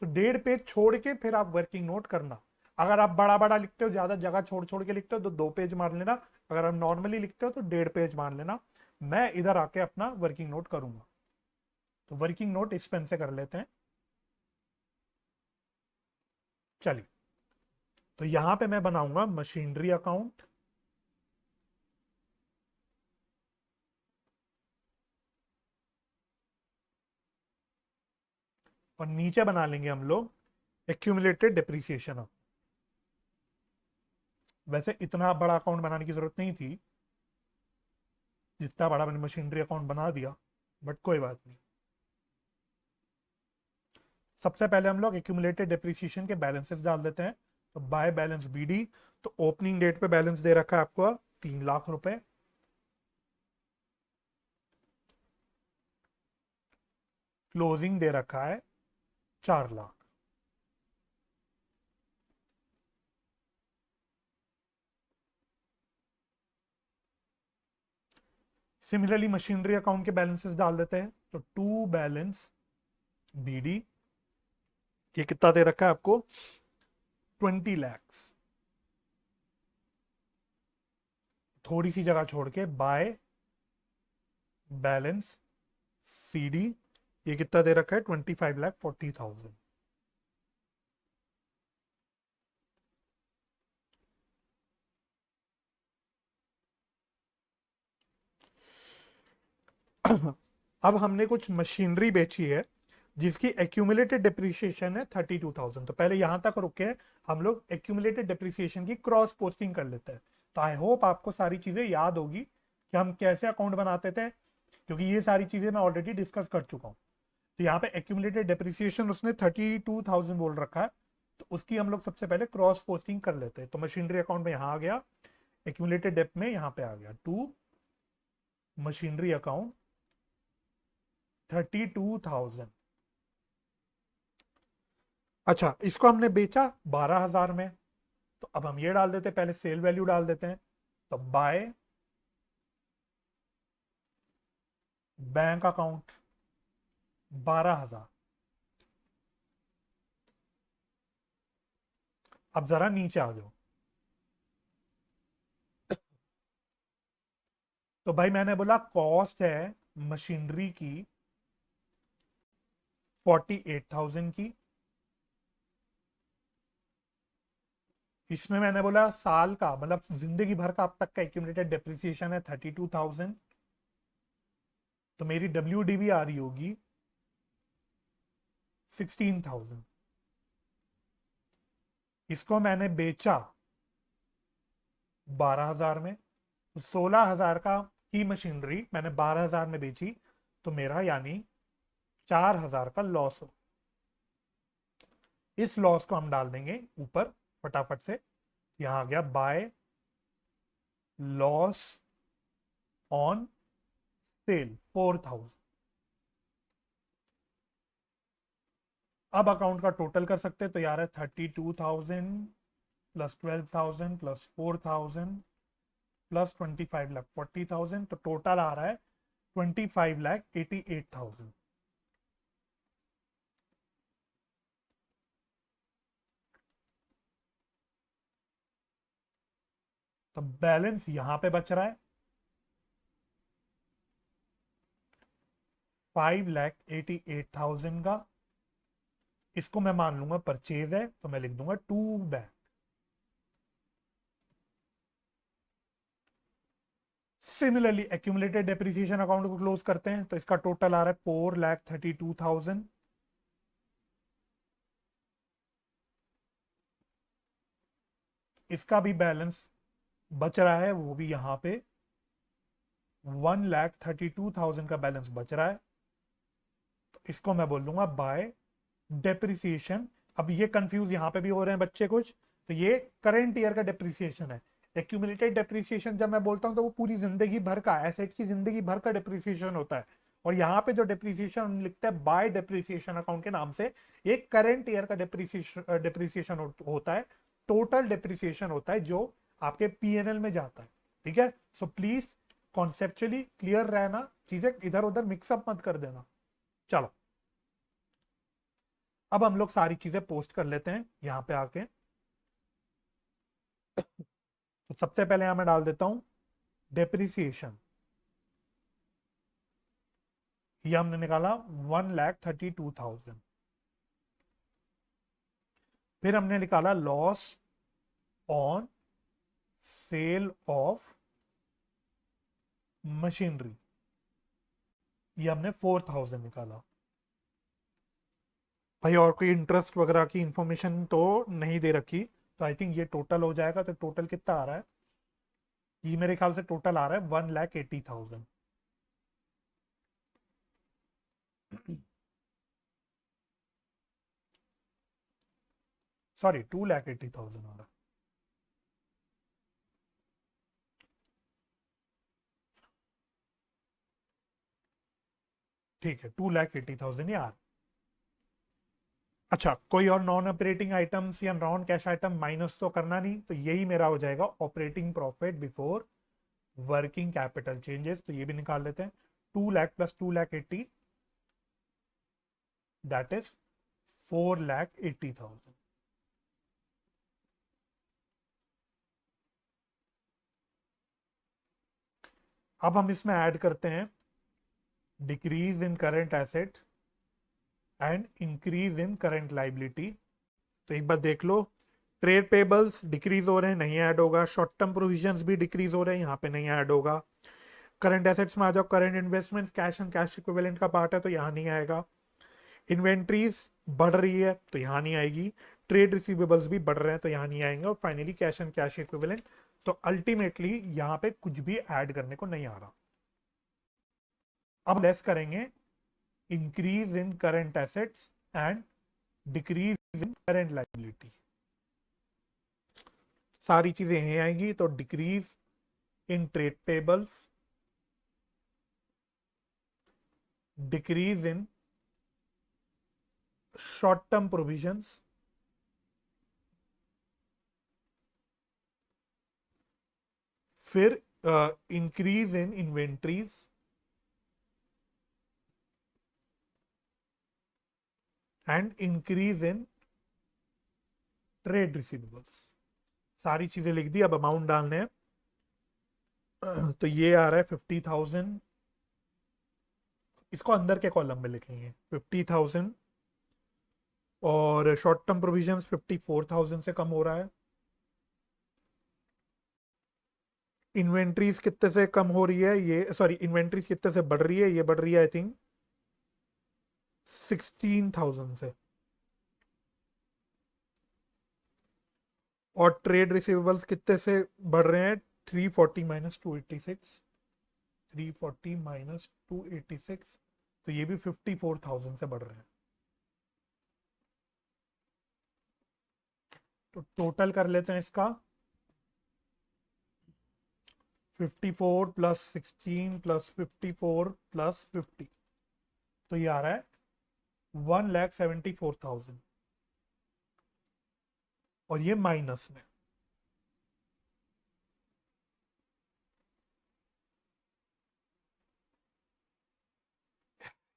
तो 1.5 पेज छोड़ के फिर आप वर्किंग नोट करना। अगर आप बड़ा बड़ा लिखते हो, ज्यादा जगह छोड़ छोड़ के लिखते हो, तो 2 पेज मान लेना। अगर आप नॉर्मली लिखते हो तो 1.5 पेज मान लेना। मैं इधर आके अपना वर्किंग नोट करूंगा। तो वर्किंग नोट इस पेन से कर लेते हैं। चलिए, तो यहां पे मैं बनाऊंगा मशीनरी अकाउंट, और नीचे बना लेंगे हम लोग एक्यूमुलेटेड डिप्रिसिएशन। वैसे इतना बड़ा अकाउंट बनाने की जरूरत नहीं थी, जितना बड़ा मैंने मशीनरी अकाउंट बना दिया, बट कोई बात नहीं। सबसे पहले हम लोग एक्यूमुलेटेड डिप्रिसिएशन के बैलेंसेस डाल देते हैं। तो बाय बैलेंस बीडी, तो ओपनिंग डेट पे बैलेंस दे रखा है आपको 3 लाख रुपए। क्लोजिंग दे रखा है 4 लाख। सिमिलरली मशीनरी अकाउंट के बैलेंसेस डाल देते हैं। तो टू बैलेंस बीडी, ये कितना दे रखा है आपको, 20 लैक्स। थोड़ी सी जगह छोड़ के बाय बैलेंस सीडी, ये कितना दे रखा है, 25,40,000। अब हमने कुछ मशीनरी बेची है जिसकी एक्यूमुलेटेड डिप्रिसिएशन है 32,000। तो पहले यहां तक रुके, हम लोग एक्यूमुलेटेड डिप्रिसिएशन की क्रॉस पोस्टिंग कर लेते हैं। तो आई होप आपको सारी चीजें याद होगी कि हम कैसे अकाउंट बनाते थे, क्योंकि ये सारी चीजें मैं ऑलरेडी डिस्कस कर चुका हूँ। तो यहाँ पे एक्यूमुलेटेड डिप्रिसिएशन उसने 32,000 बोल रखा है, तो उसकी हम लोग सबसे पहले क्रॉस पोस्टिंग कर लेते हैं। तो मशीनरी अकाउंट में यहाँ आ गया, एक्यूमुलेटेड डेप में यहाँ पे आ गया टू मशीनरी अकाउंट 32,000। अच्छा, इसको हमने बेचा 12,000 में। तो अब हम ये डाल देते हैं, पहले सेल वैल्यू डाल देते हैं। तो बाय बैंक अकाउंट 12,000। अब जरा नीचे आ जाओ। तो भाई मैंने बोला कॉस्ट है मशीनरी की 48,000 की। इसमें मैंने बोला साल का मतलब जिंदगी भर का अब तक का एक्यूमुलेटेड डेप्रिसिएशन है 32,000। तो मेरी WDV आ रही होगी 16,000। इसको मैंने बेचा 12,000 में। तो 16,000 का की मशीनरी मैंने 12,000 में बेची, तो मेरा यानी 4,000 का लॉस हो। इस लॉस को हम डाल देंगे ऊपर फटाफट से। यहां आ गया बाय लॉस ऑन सेल 4,000। अब अकाउंट का टोटल कर सकते हैं। तो यार है 32,000 प्लस 12,000 प्लस 4,000 प्लस 25,40,000। तो टोटल आ रहा है 25,88,000। तो बैलेंस यहां पे बच रहा है 5,88,000 का। इसको मैं मान लूंगा परचेज है, तो मैं लिख दूंगा to bank. Similarly accumulated depreciation account को क्लोज करते हैं। तो इसका टोटल आ रहा है 4,32,000। इसका भी बैलेंस बच रहा है, वो भी यहाँ पे 1,32,000 का बैलेंस बच रहा है। तो इसको मैं बोल दूंगा बाय डेप्रिसिएशन। अब ये कंफ्यूज यहाँ पे भी हो रहे हैं बच्चे कुछ, तो ये करंट ईयर का डेप्रिसिएशन है। एक्यूमुलेटेड डेप्रिसिएशन जब मैं बोलता हूँ तो वो पूरी जिंदगी भर का, एसेट की जिंदगी भर का डेप्रिसिएशन होता है। और यहाँ पे जो डेप्रिसिएशन लिखता है बाय डेप्रिसिएशन अकाउंट के नाम से, एक करंट ईयर का डेप्रिसिएशन होता है, टोटल डेप्रिसिएशन होता है जो आपके पीएनएल में जाता है। ठीक है, सो प्लीज कॉन्सेप्चुअली क्लियर रहना, चीजें इधर उधर मिक्सअप मत कर देना। चलो, अब हम लोग सारी चीजें पोस्ट कर लेते हैं यहां पे आके। तो सबसे पहले यहां मैं डाल देता हूं डेप्रिसिएशन, ये हमने निकाला 1,32,000। फिर हमने निकाला loss on sale of machinery, ये हमने 4,000 निकाला। भाई और कोई इंटरेस्ट वगैरह की इंफॉर्मेशन तो नहीं दे रखी, तो आई थिंक ये टोटल हो जाएगा। तो टोटल कितना आ रहा है, ये मेरे ख्याल से टोटल आ रहा है 1,80,000। सॉरी, 2,80,000 आ रहा है। ठीक है, 2,80,000 यार। अच्छा, कोई और नॉन ऑपरेटिंग आइटम्स या नॉन कैश आइटम माइनस तो करना नहीं, तो यही मेरा हो जाएगा operating profit before working capital changes. तो ये भी निकाल लेते हैं, 2,00,000 प्लस 2,80,000, दैट इज 4,80,000। अब हम इसमें ऐड करते हैं decrease in current asset and increase in current liability. तो एक बार देख लो, ट्रेड पेबल्स डिक्रीज हो रहे हैं, नहीं ऐड होगा। शॉर्ट टर्म प्रोविजंस भी डिक्रीज हो रहे हैं, यहाँ पे नहीं ऐड होगा। करंट एसेट्स में आ जाओ, current investments cash and cash equivalent का पार्ट है, तो यहाँ नहीं आएगा। इन्वेंट्रीज बढ़ रही है, तो यहाँ नहीं आएगी। ट्रेड रिसीवेबल्स भी बढ़ रहे हैं, तो यहाँ नहीं आएंगे। और finally cash and cash equivalent, तो अल्टीमेटली यहाँ पे कुछ भी ऐड करने को नहीं आ रहा। अब लेस करेंगे increase in current assets and decrease in current liability, सारी चीजें यहीं आएंगी। तो decrease in trade payables, decrease in short term provisions, फिर increase in inventories, and increase in trade receivables. सारी चीजें लिख दी, अब अमाउंट डालने हैं। तो ये आ रहा है 50,000, इसको अंदर के कॉलम में लिखेंगे 50,000। और शॉर्ट टर्म प्रोविजंस 54,000 से कम हो रहा है। इन्वेंट्रीज कितने से कम हो रही है, ये सॉरी, इन्वेंट्रीज कितने से बढ़ रही है, ये बढ़ रही है आई थिंक 16,000 से। और ट्रेड रिसीवेबल्स कितने से बढ़ रहे हैं, 340 माइनस 286, 340 माइनस 286, तो ये भी 54,000 से बढ़ रहे हैं। तो टोटल कर लेते हैं इसका, 54 प्लस 16 प्लस 54 प्लस 50, तो ये आ रहा है 1,74,000, और ये माइनस में।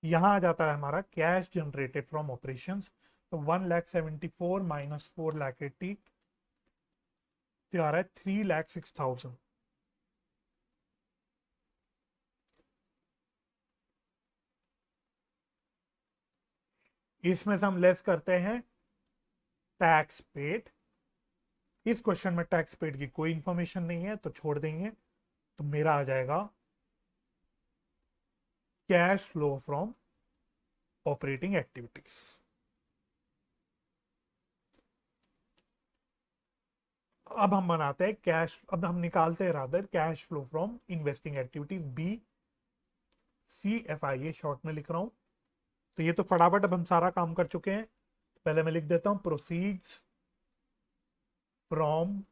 यहां आ जाता है हमारा कैश जनरेटेड फ्रॉम ऑपरेशंस। तो 1,74,000 माइनस 4,80,000, तो आ रहा है 3,06,000। इसमें से हम लेस करते हैं टैक्स पेड। इस क्वेश्चन में टैक्स पेड की कोई इंफॉर्मेशन नहीं है, तो छोड़ देंगे। तो मेरा आ जाएगा cash flow from operating activities. अब हम बनाते हैं कैश, अब हम निकालते हैं rather cash flow from investing activities, BCFI, ये शॉर्ट में लिख रहा हूं। तो ये तो फटाफट अब हम सारा काम कर चुके हैं। पहले मैं लिख देता हूं proceeds from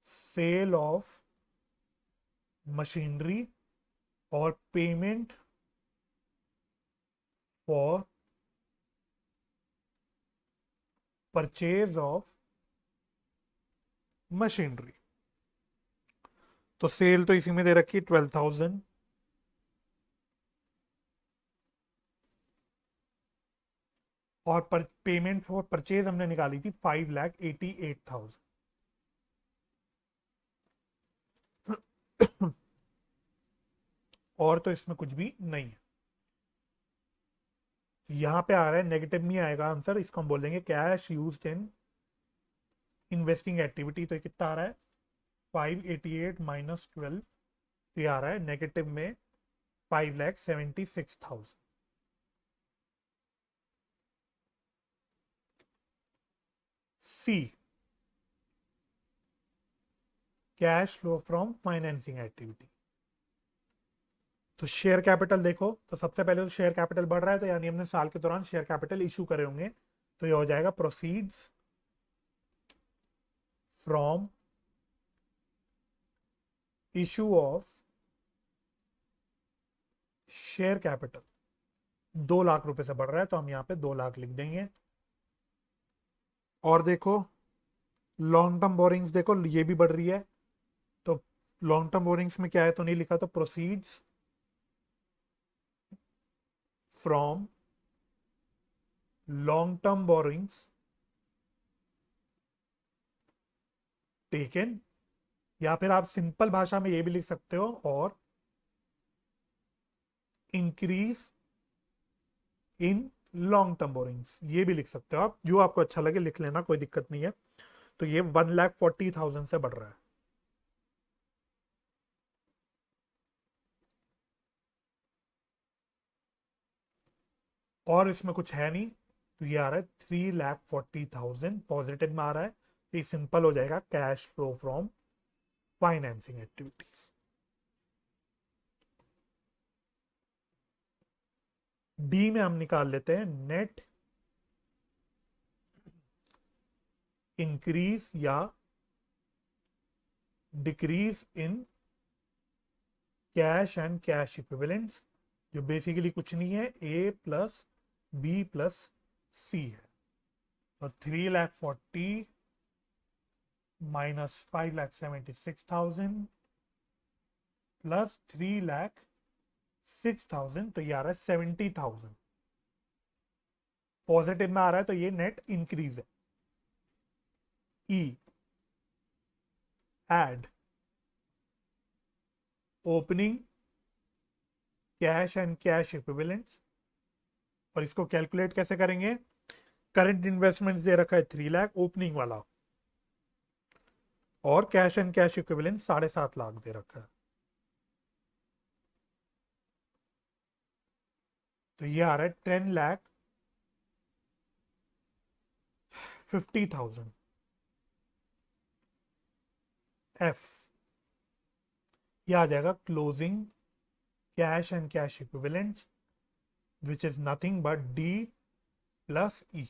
sale of machinery और payment for purchase of machinery. तो सेल तो इसी में दे रखी 12,000, और पेमेंट फॉर परचेज हमने निकाली थी 5,88,000। और तो इसमें कुछ भी नहीं है। यहां पे आ रहा है नेगेटिव में आएगा आंसर, इसको हम बोल देंगे cash used in investing activity. तो कितना आ रहा है 588 माइनस 12, तो ये आ रहा है नेगेटिव में 5,76,000। C, cash flow from financing activity. तो शेयर कैपिटल देखो, तो सबसे पहले तो शेयर कैपिटल बढ़ रहा है, तो यानी हमने साल के दौरान शेयर कैपिटल इशू करे होंगे। तो ये हो जाएगा proceeds from issue of share capital. 2 lakh रुपए से बढ़ रहा है, तो हम यहाँ पे 2 लाख लिख देंगे। और देखो लॉन्ग टर्म बोरिंग्स, देखो ये भी बढ़ रही है। तो लॉन्ग टर्म बोरिंग्स में क्या है, तो नहीं लिखा, तो proceeds from long term borrowings taken, या फिर आप सिंपल भाषा में ये भी लिख सकते हो, और increase in long term borrowings, ये भी लिख सकते हो आप, जो आपको अच्छा लगे लिख लेना, कोई दिक्कत नहीं है। तो ये 1,40,000 से बढ़ रहा है। और इसमें कुछ है नहीं, तो ये आ रहा है 3,40,000 पॉजिटिव में आ रहा है। तो ये सिंपल हो जाएगा cash flow from financing activities. D में हम निकाल लेते हैं नेट इंक्रीज या decrease in cash and cash equivalents, जो बेसिकली कुछ नहीं है, A plus B plus C है। तो 3,40,000 माइनस 5,76,000 प्लस 3,06,000, तो ये आ रहा है 70,000। पॉजिटिव में आ रहा है, तो ये नेट इंक्रीज है। E, add opening cash and cash equivalents, और इसको कैलकुलेट कैसे करेंगे, करंट इन्वेस्टमेंट दे रखा है 3 लाख ओपनिंग वाला, और cash and cash equivalent 7.5 lakh दे रखा है। तो ये आ रहा है 10,50,000 F। ये आ जाएगा closing cash and cash equivalent, which is nothing but D plus E।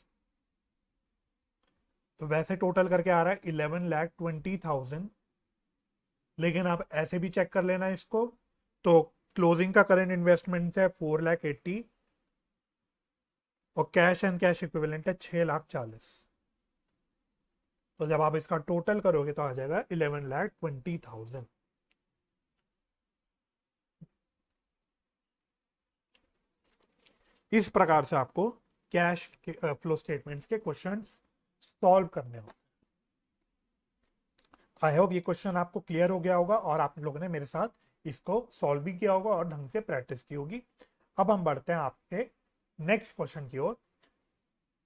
तो वैसे टोटल करके आ रहा है 11,20,000, लेकिन आप ऐसे भी चेक कर लेना इसको। तो क्लोजिंग का करंट इन्वेस्टमेंट है 4,80,000, और कैश एंड कैश इक्विवेलेंट है 6,40,000। तो जब आप इसका टोटल करोगे तो आ जाएगा 11,20,000। इस प्रकार से आपको कैश फ्लो स्टेटमेंट्स के क्वेश्चंस सॉल्व करने होंगे। आई होप ये क्वेश्चन आपको क्लियर हो गया होगा, और आप लोगों ने मेरे साथ इसको सॉल्व भी किया होगा और ढंग से प्रैक्टिस की होगी। अब हम बढ़ते हैं आपके नेक्स्ट क्वेश्चन की ओर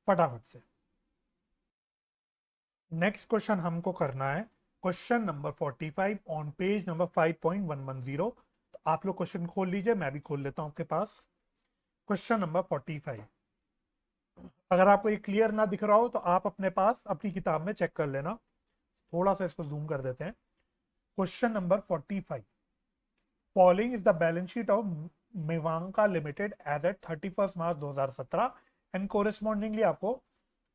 फटाफट से। नेक्स्ट क्वेश्चन हमको करना है question number 45 on page number 5.110। तो आप लोग क्वेश्चन खोल लीजिए, मैं भी खोल लेता हूं आपके पास। क्वेश्चन नंबर 45, अगर आपको ये क्लियर ना दिख रहा हो तो आप अपने पास अपनी किताब में चेक कर लेना। थोड़ा सा इसको जूम कर देते हैं। Question number 45, following is the balance sheet of Mevanka limited as at 31 March 2017 and correspondingly आपको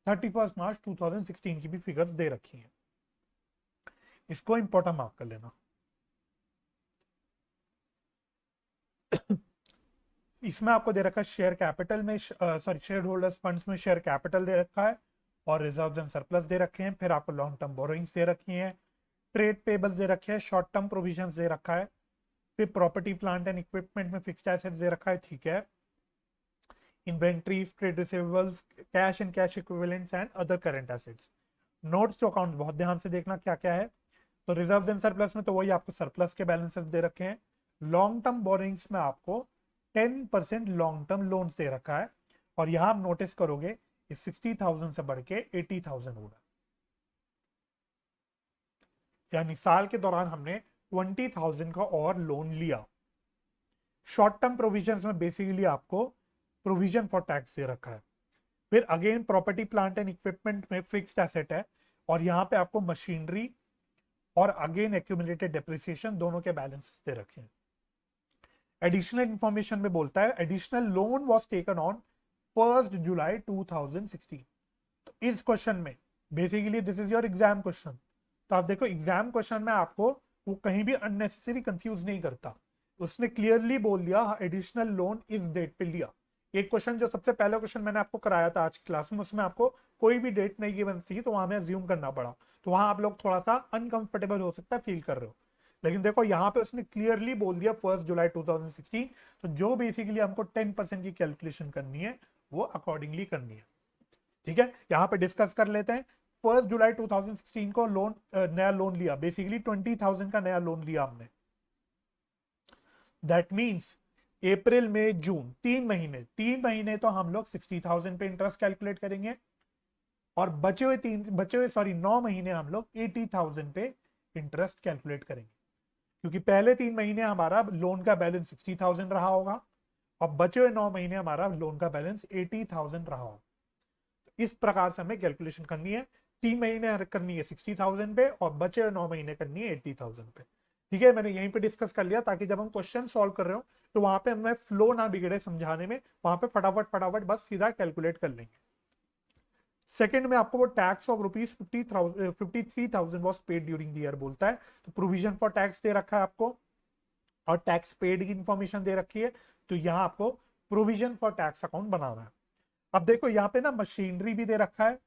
31 मार्च 2016 की भी फिगर्स दे रखी हैं। इसको इंपॉर्टेंट मार्क कर लेना। इसमें आपको दे रखा है शेयर कैपिटल में, सॉरी शेयर होल्डर्स फंड्स में शेयर कैपिटल दे रखा है और रिजर्व एंड सरप्लस दे रखे हैं। फिर आपको लॉन्ग टर्म बोरोइंग्स दे रखी हैं, ट्रेड पेबल्स दे रखे हैं, शॉर्ट टर्म प्रोविजंस दे रखा है, फिर प्रॉपर्टी प्लांट एंड इक्विपमेंट में फिक्स्ड एसेट्स दे रखा है, ठीक है, inventories, trade receivables, cash and cash equivalents and other current assets. Notes to account बहुत ध्यान से देखना क्या क्या है। तो रिजर्व एंड सरप्लस में तो वही आपको सरप्लस के बैलेंसेस दे रखे हैं। लॉन्ग टर्म बोरिंग्स में आपको 10% लॉन्ग टर्म लोन दे रखा है और यहां आप नोटिस करोगे इस 60,000 से बढ़ के 80,000 हो रहा है, यानी साल के दौरान हमने 20,000 का और लोन लिया। शॉर्ट टर्म प्रोविजन में बेसिकली आपको प्रोविजन फॉर टैक्स दे रखा है। फिर again property plant and equipment में फिक्स्ड एसेट है और यहाँ पे आपको मशीनरी और अगेन एक्यूमुलेटेड डेप्रिसिएशन दोनों के बैलेंस दे रखे हैं। एडिशनल इंफॉर्मेशन में बोलता है additional loan was taken on 1 जुलाई 2016। तो इस क्वेश्चन में basically this is your exam question. तो आप देखो एग्जाम क्वेश्चन में आपको वो कहीं भी अननेसेसरी कंफ्यूज नहीं करता, उसने क्लियरली बोल दिया एडिशनल लोन इस डेट पे लिया। एक क्वेश्चन जो सबसे पहला क्वेश्चन मैंने आपको कराया था आज की क्लास में, उसमें आपको कोई भी डेट नहीं गिवन थी तो वहां में अज्यूम करना पड़ा, तो वहां आप लोग थोड़ा सा अनकंफर्टेबल हो सकता है, फील कर रहे हो। लेकिन देखो यहाँ पे उसने क्लियरली बोल दिया 1 जुलाई 2016, तो जो बेसिकली हमको 10% की कैलकुलेशन करनी है वो अकॉर्डिंगली करनी है। ठीक है, यहाँ पे डिस्कस कर लेते हैं। 1 जुलाई 2016 को लोन नया लोन लिया, बेसिकली 20,000 का नया लोन लिया हमने। दैट मीन्स अप्रैल मई जून 3 महीने तो हम लोग 60,000 पे इंटरेस्ट कैलकुलेट करेंगे और बचे हुए 9 महीने हम लोग 80,000 पे इंटरेस्ट कैलकुलेट करेंगे, क्योंकि पहले 3 महीने हमारा लोन का बैलेंस 60,000 रहा होगा और बचे हुए 9 महीने हमारा लोन का बैलेंस 80,000 रहा होगा। तो इस प्रकार से हमें कैलकुलेशन करनी है। 3 महीने करनी है 60,000 पे और बचे हुए 9 महीने करनी है 80,000 पे। ठीक है, मैंने यहीं पे डिस्कस कर लिया ताकि जब हम क्वेश्चन सॉल्व कर रहे हो तो वहां पे हमें फ्लो ना बिगड़े समझाने में, वहां पे फटाफट फटाफट बस सीधा कैलकुलेट कर लेंगे। सेकंड में आपको वो tax of rupees 53,000 was paid during the year बोलता है, तो प्रोविजन फॉर टैक्स दे रखा है आपको और टैक्स पेड की इंफॉर्मेशन दे रखी है, तो यहाँ आपको प्रोविजन फॉर टैक्स अकाउंट बनाना है। अब देखो यहाँ पे ना मशीनरी भी दे रखा है,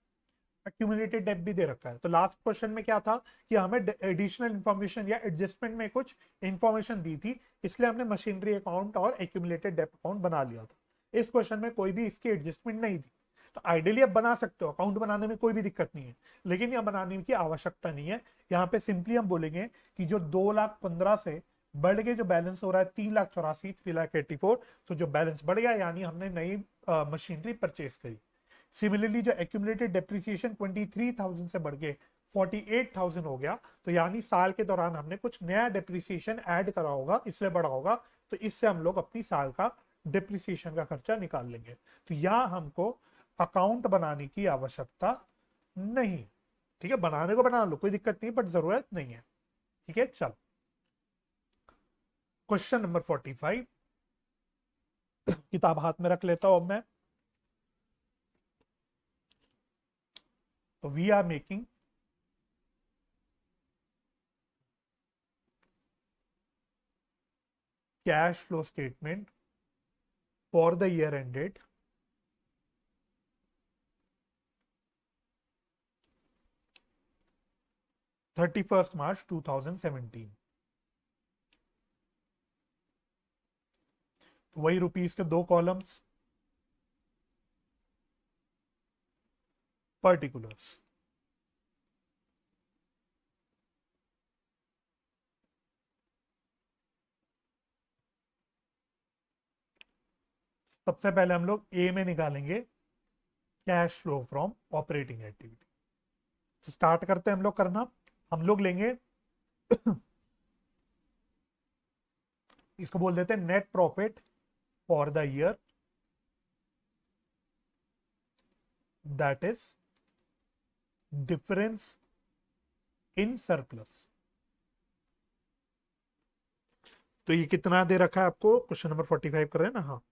एक्यूमुलेटेड डेट भी दे रखा है। तो लास्ट क्वेश्चन में क्या था कि हमें एडिशनल इंफॉर्मेशन या एडजस्टमेंट में कुछ इंफॉर्मेशन दी थी, इसलिए हमने मशीनरी अकाउंट और एक्यूमुलेटेड डेट अकाउंट बना लिया था। इस क्वेश्चन में कोई भी इसकी एडजस्टमेंट नहीं थी, तो आइडियली आप बना सकते हो, अकाउंट बनाने में कोई भी दिक्कत नहीं है, लेकिन यह बनाने की आवश्यकता नहीं है। यहाँ पे सिंपली हम बोलेंगे कि जो 2,15,000 से बढ़ के जो बैलेंस हो रहा है 3,84,000, 3,84,000, तो जो बैलेंस बढ़ गया यानी हमने नई मशीनरी परचेज करी। सिमिलरली जो एक्यूमुलेटेड डेप्रिसिएशन 23,000 से बढ़ के 48,000 हो गया, तो यानी साल के दौरान हमने कुछ नया डेप्रिसिएशन ऐड करा होगा, इसलिए बढ़ा होगा, तो इससे हम लोग अपनी साल का डेप्रिसिएशन का खर्चा निकाल लेंगे। तो यहाँ हमको अकाउंट बनाने की आवश्यकता नहीं। ठीक है, बनाने को बना लो, कोई दिक्कत नहीं, बट जरूरत नहीं है। ठीक है, चल क्वेश्चन नंबर 45, किताब हाथ में रख लेता हूं अब मैं। तो we are making cash flow statement for the year ended 31st March 2017। तो वही रुपीस के 2 कॉलम्स, पर्टिकुलर्स। सबसे पहले हम लोग ए में निकालेंगे cash flow from operating activity. तो स्टार्ट करते हैं हम लोग करना। हम लोग लेंगे इसको बोल देते हैं net profit for the year that is difference in surplus. तो ये कितना दे रखा है आपको, क्वेश्चन नंबर 45 कर रहे हैं ना, हाँ।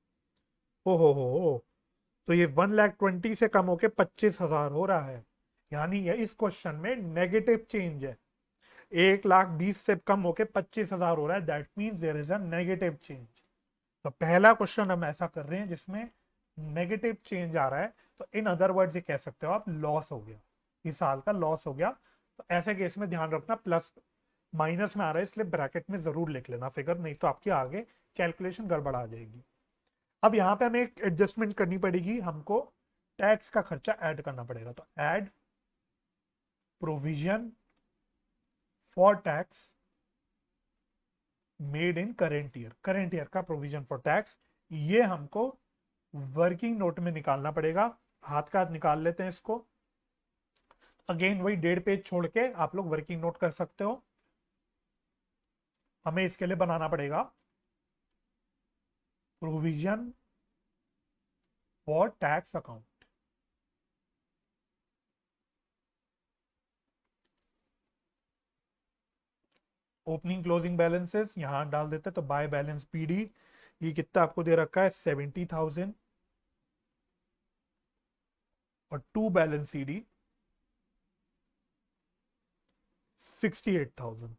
हो तो ये 1,20,000 से कम होके 25,000 हो रहा है, यानी ये इस क्वेश्चन में नेगेटिव चेंज है। 1,20,000 से कम होके 25,000 हो रहा है, that means there is a negative change. तो पहला क्वेश्चन हम ऐसा कर रहे हैं जिसमें नेगेटिव चेंज आ रहा है, तो इन अदर वर्ड्स ये कह सकते हो आप लॉस हो गया, इस साल का लॉस हो गया। तो ऐसे केस में ध्यान रखना प्लस माइनस में आ रहा है, इसलिए ब्रैकेट में जरूर लिख लेना फिगर, नहीं तो आपकी आगे कैलकुलेशन गड़बड़ा जाएगी। अब यहाँ पे हमें एक एडजस्टमेंट करनी पड़ेगी, हमको टैक्स का खर्चा ऐड करना पड़ेगा। तो add provision for tax made in current year का प्रोविजन फॉर टैक्स, ये हमको वर्किंग नोट में निकालना पड़ेगा। हाथ का हाथ निकाल लेते हैं इसको। अगेन वही 1.5 पेज छोड़ के आप लोग वर्किंग नोट कर सकते हो। हमें इसके लिए बनाना पड़ेगा provision for tax account. Opening closing balances यहां डाल देते, तो बाय बैलेंस पीडी ये कितना आपको दे रखा है 70,000, और टू बैलेंस सीडी 68,000।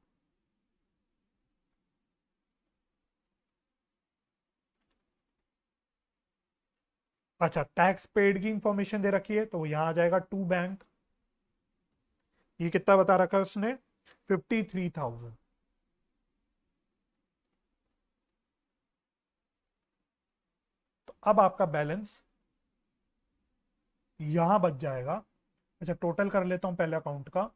अच्छा, टैक्स पेड की इंफॉर्मेशन दे रखी है, तो यहां आ जाएगा टू बैंक, ये कितना बता रखा है उसने 53,000। तो अब आपका बैलेंस यहां बच जाएगा। अच्छा, टोटल कर लेता हूं पहले अकाउंट का।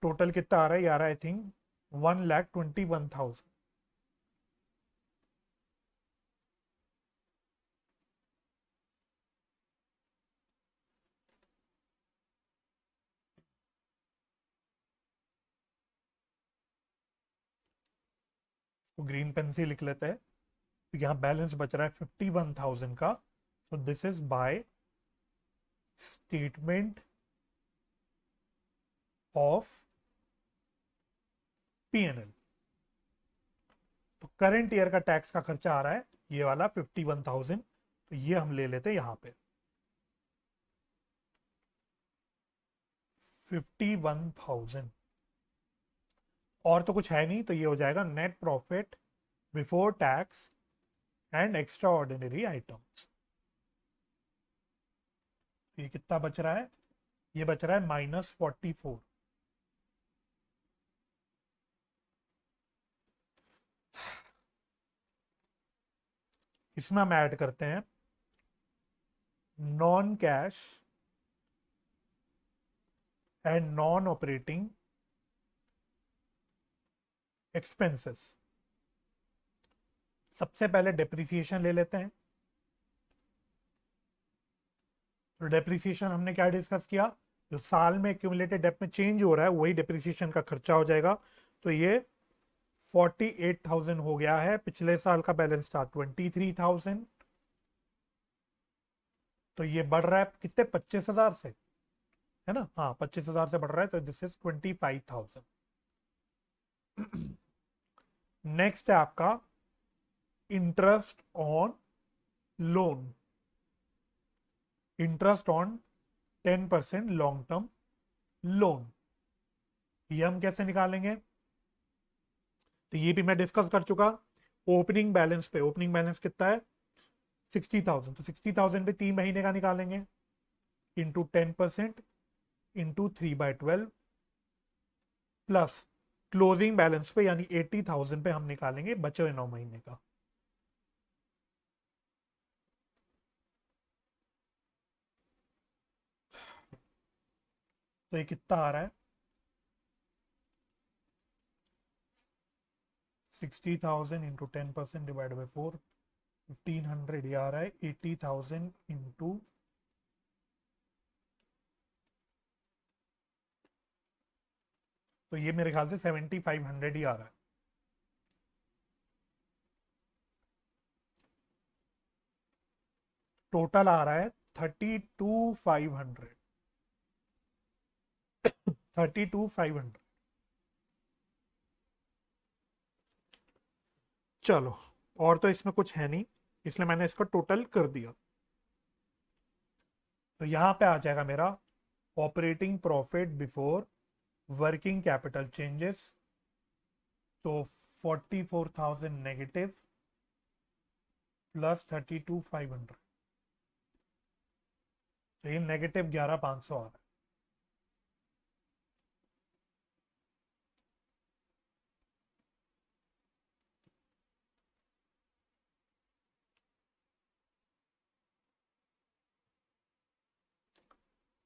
टोटल कितना आ रहा है, यार आई थिंक 1,21,000। तो ग्रीन पेन से लिख लेते हैं। तो यहाँ बैलेंस बच रहा है 51,000 का। तो this is by statement of PNL. तो करंट ईयर का टैक्स का खर्चा आ रहा है ये वाला 51,000, तो ये हम ले लेते हैं यहाँ पे 51,000। और तो कुछ है नहीं, तो ये हो जाएगा net profit before tax and extra ordinary items. ये कितना बच रहा है, ये बच रहा है -44। इसमें हम ऐड करते हैं non cash and non operating expenses. सबसे पहले डेप्रिसिएशन ले लेते हैं। तो डेप्रिसिएशन हमने क्या डिस्कस किया, जो साल में एक्यूमुलेटेड डेप्थ में चेंज हो रहा है वही डेप्रिसिएशन का खर्चा हो जाएगा। तो ये 48,000 हो गया है, पिछले साल का बैलेंस था 23,000। तो ये बढ़ रहा है कितने, 25,000 से, है ना, हाँ 25,000 से बढ़ रहा है, तो दिस इज 25,000। नेक्स्ट है आपका interest on loan, interest on 10% long term loan. ये हम कैसे निकालेंगे, तो ये भी मैं डिस्कस कर चुका। ओपनिंग बैलेंस पे, ओपनिंग बैलेंस कितना है 60,000, तो 60,000 पे 3 महीने का निकालेंगे, into 10% into 3/12, plus closing balance पे यानी 80,000 पे हम निकालेंगे बचे हुए 9 महीने का। तो ये कितना आ रहा है 60,000 इंटू 10% डिवाइड बाई 4, 1,500। ये आ रहा है 80,000 इंटू, तो ये मेरे ख्याल से 7,500 ही आ रहा है। टोटल आ रहा है 32,500, 32,500। चलो, और तो इसमें कुछ है नहीं, इसलिए मैंने इसका टोटल कर दिया। तो यहां पे आ जाएगा मेरा operating profit before working capital changes, तो 44,000 नेगेटिव प्लस 32,500, तो ये नेगेटिव 11,500 आ रहा है।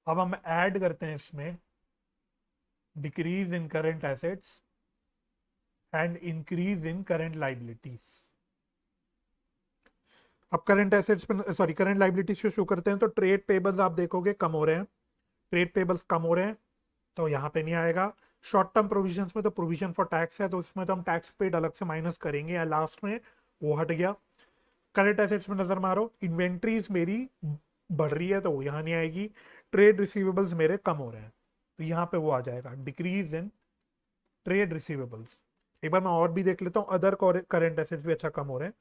अब हम ऐड करते हैं इसमें decrease in current assets and increase in current liabilities. अब करंट एसेट्स पे, सॉरी, करंट लाइबिलिटीज को शो करते हैं, तो ट्रेड पेबल्स आप देखोगे कम हो रहे हैं, ट्रेड पेबल्स कम हो रहे हैं, तो यहाँ पे नहीं आएगा। शॉर्ट टर्म प्रोविजंस में तो प्रोविजन फॉर टैक्स है, तो इसमें तो हम टैक्स पेड अलग से माइनस करेंगे, या लास्ट में वो हट गया। करंट एसेट्स में नजर मारो, इन्वेंट्रीज मेरी बढ़ रही है तो वो यहाँ नहीं आएगी। ट्रेड रिसीवेबल्स मेरे कम हो रहे हैं, तो यहाँ पे वो आ जाएगा डिक्रीज इन ट्रेड रिसीवेबल्स। एक बार मैं और भी देख लेता हूँ, अदर करंट एसेट्स भी अच्छा कम हो रहे हैं।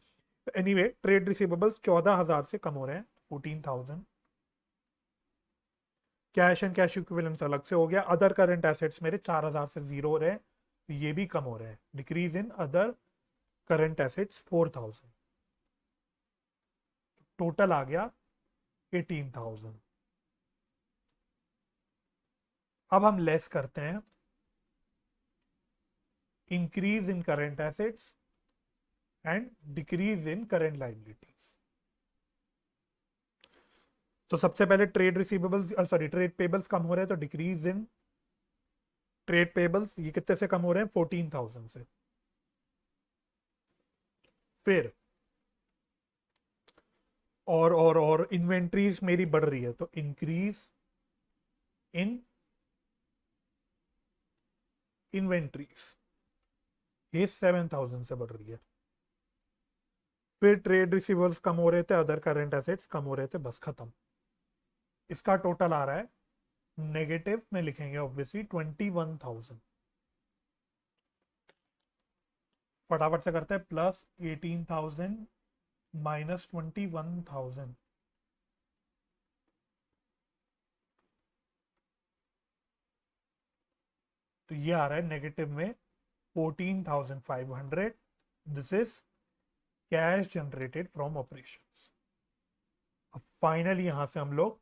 एनीवे, ट्रेड रिसीवेबल्स 14,000 से कम हो रहे हैं, 14,000। कैश एंड कैश इक्विवेलेंट्स अलग से हो गया। अदर करंट एसेट्स मेरे 4,000 से जीरो हो रहे हैं, तो ये भी कम हो रहे हैं, decrease in other current assets 4,000। Total आ गया 18,000। अब हम लेस करते हैं increase in current assets and decrease in current liabilities. तो सबसे पहले trade receivables, sorry, trade payables कम हो रहे हैं, तो डिक्रीज इन ट्रेड पेबल्स, ये कितने से कम हो रहे हैं, 14,000 से। फिर और इन्वेंट्रीज मेरी बढ़ रही है, तो इंक्रीज इन इन्वेंट्रीज, ये 7,000 से बढ़ रही है। फिर ट्रेड रिसीवर्स कम हो रहे थे, अदर करंट एसेट्स कम हो रहे थे, बस खत्म। इसका टोटल आ रहा है नेगेटिव में लिखेंगे ऑब्वियसली 21,000। फटाफट से करते हैं, प्लस 18,000 माइनस 21,000, तो ये आ रहा है नेगेटिव में 14,500। This is cash generated from operations. अब फाइनली यहां से हम लोग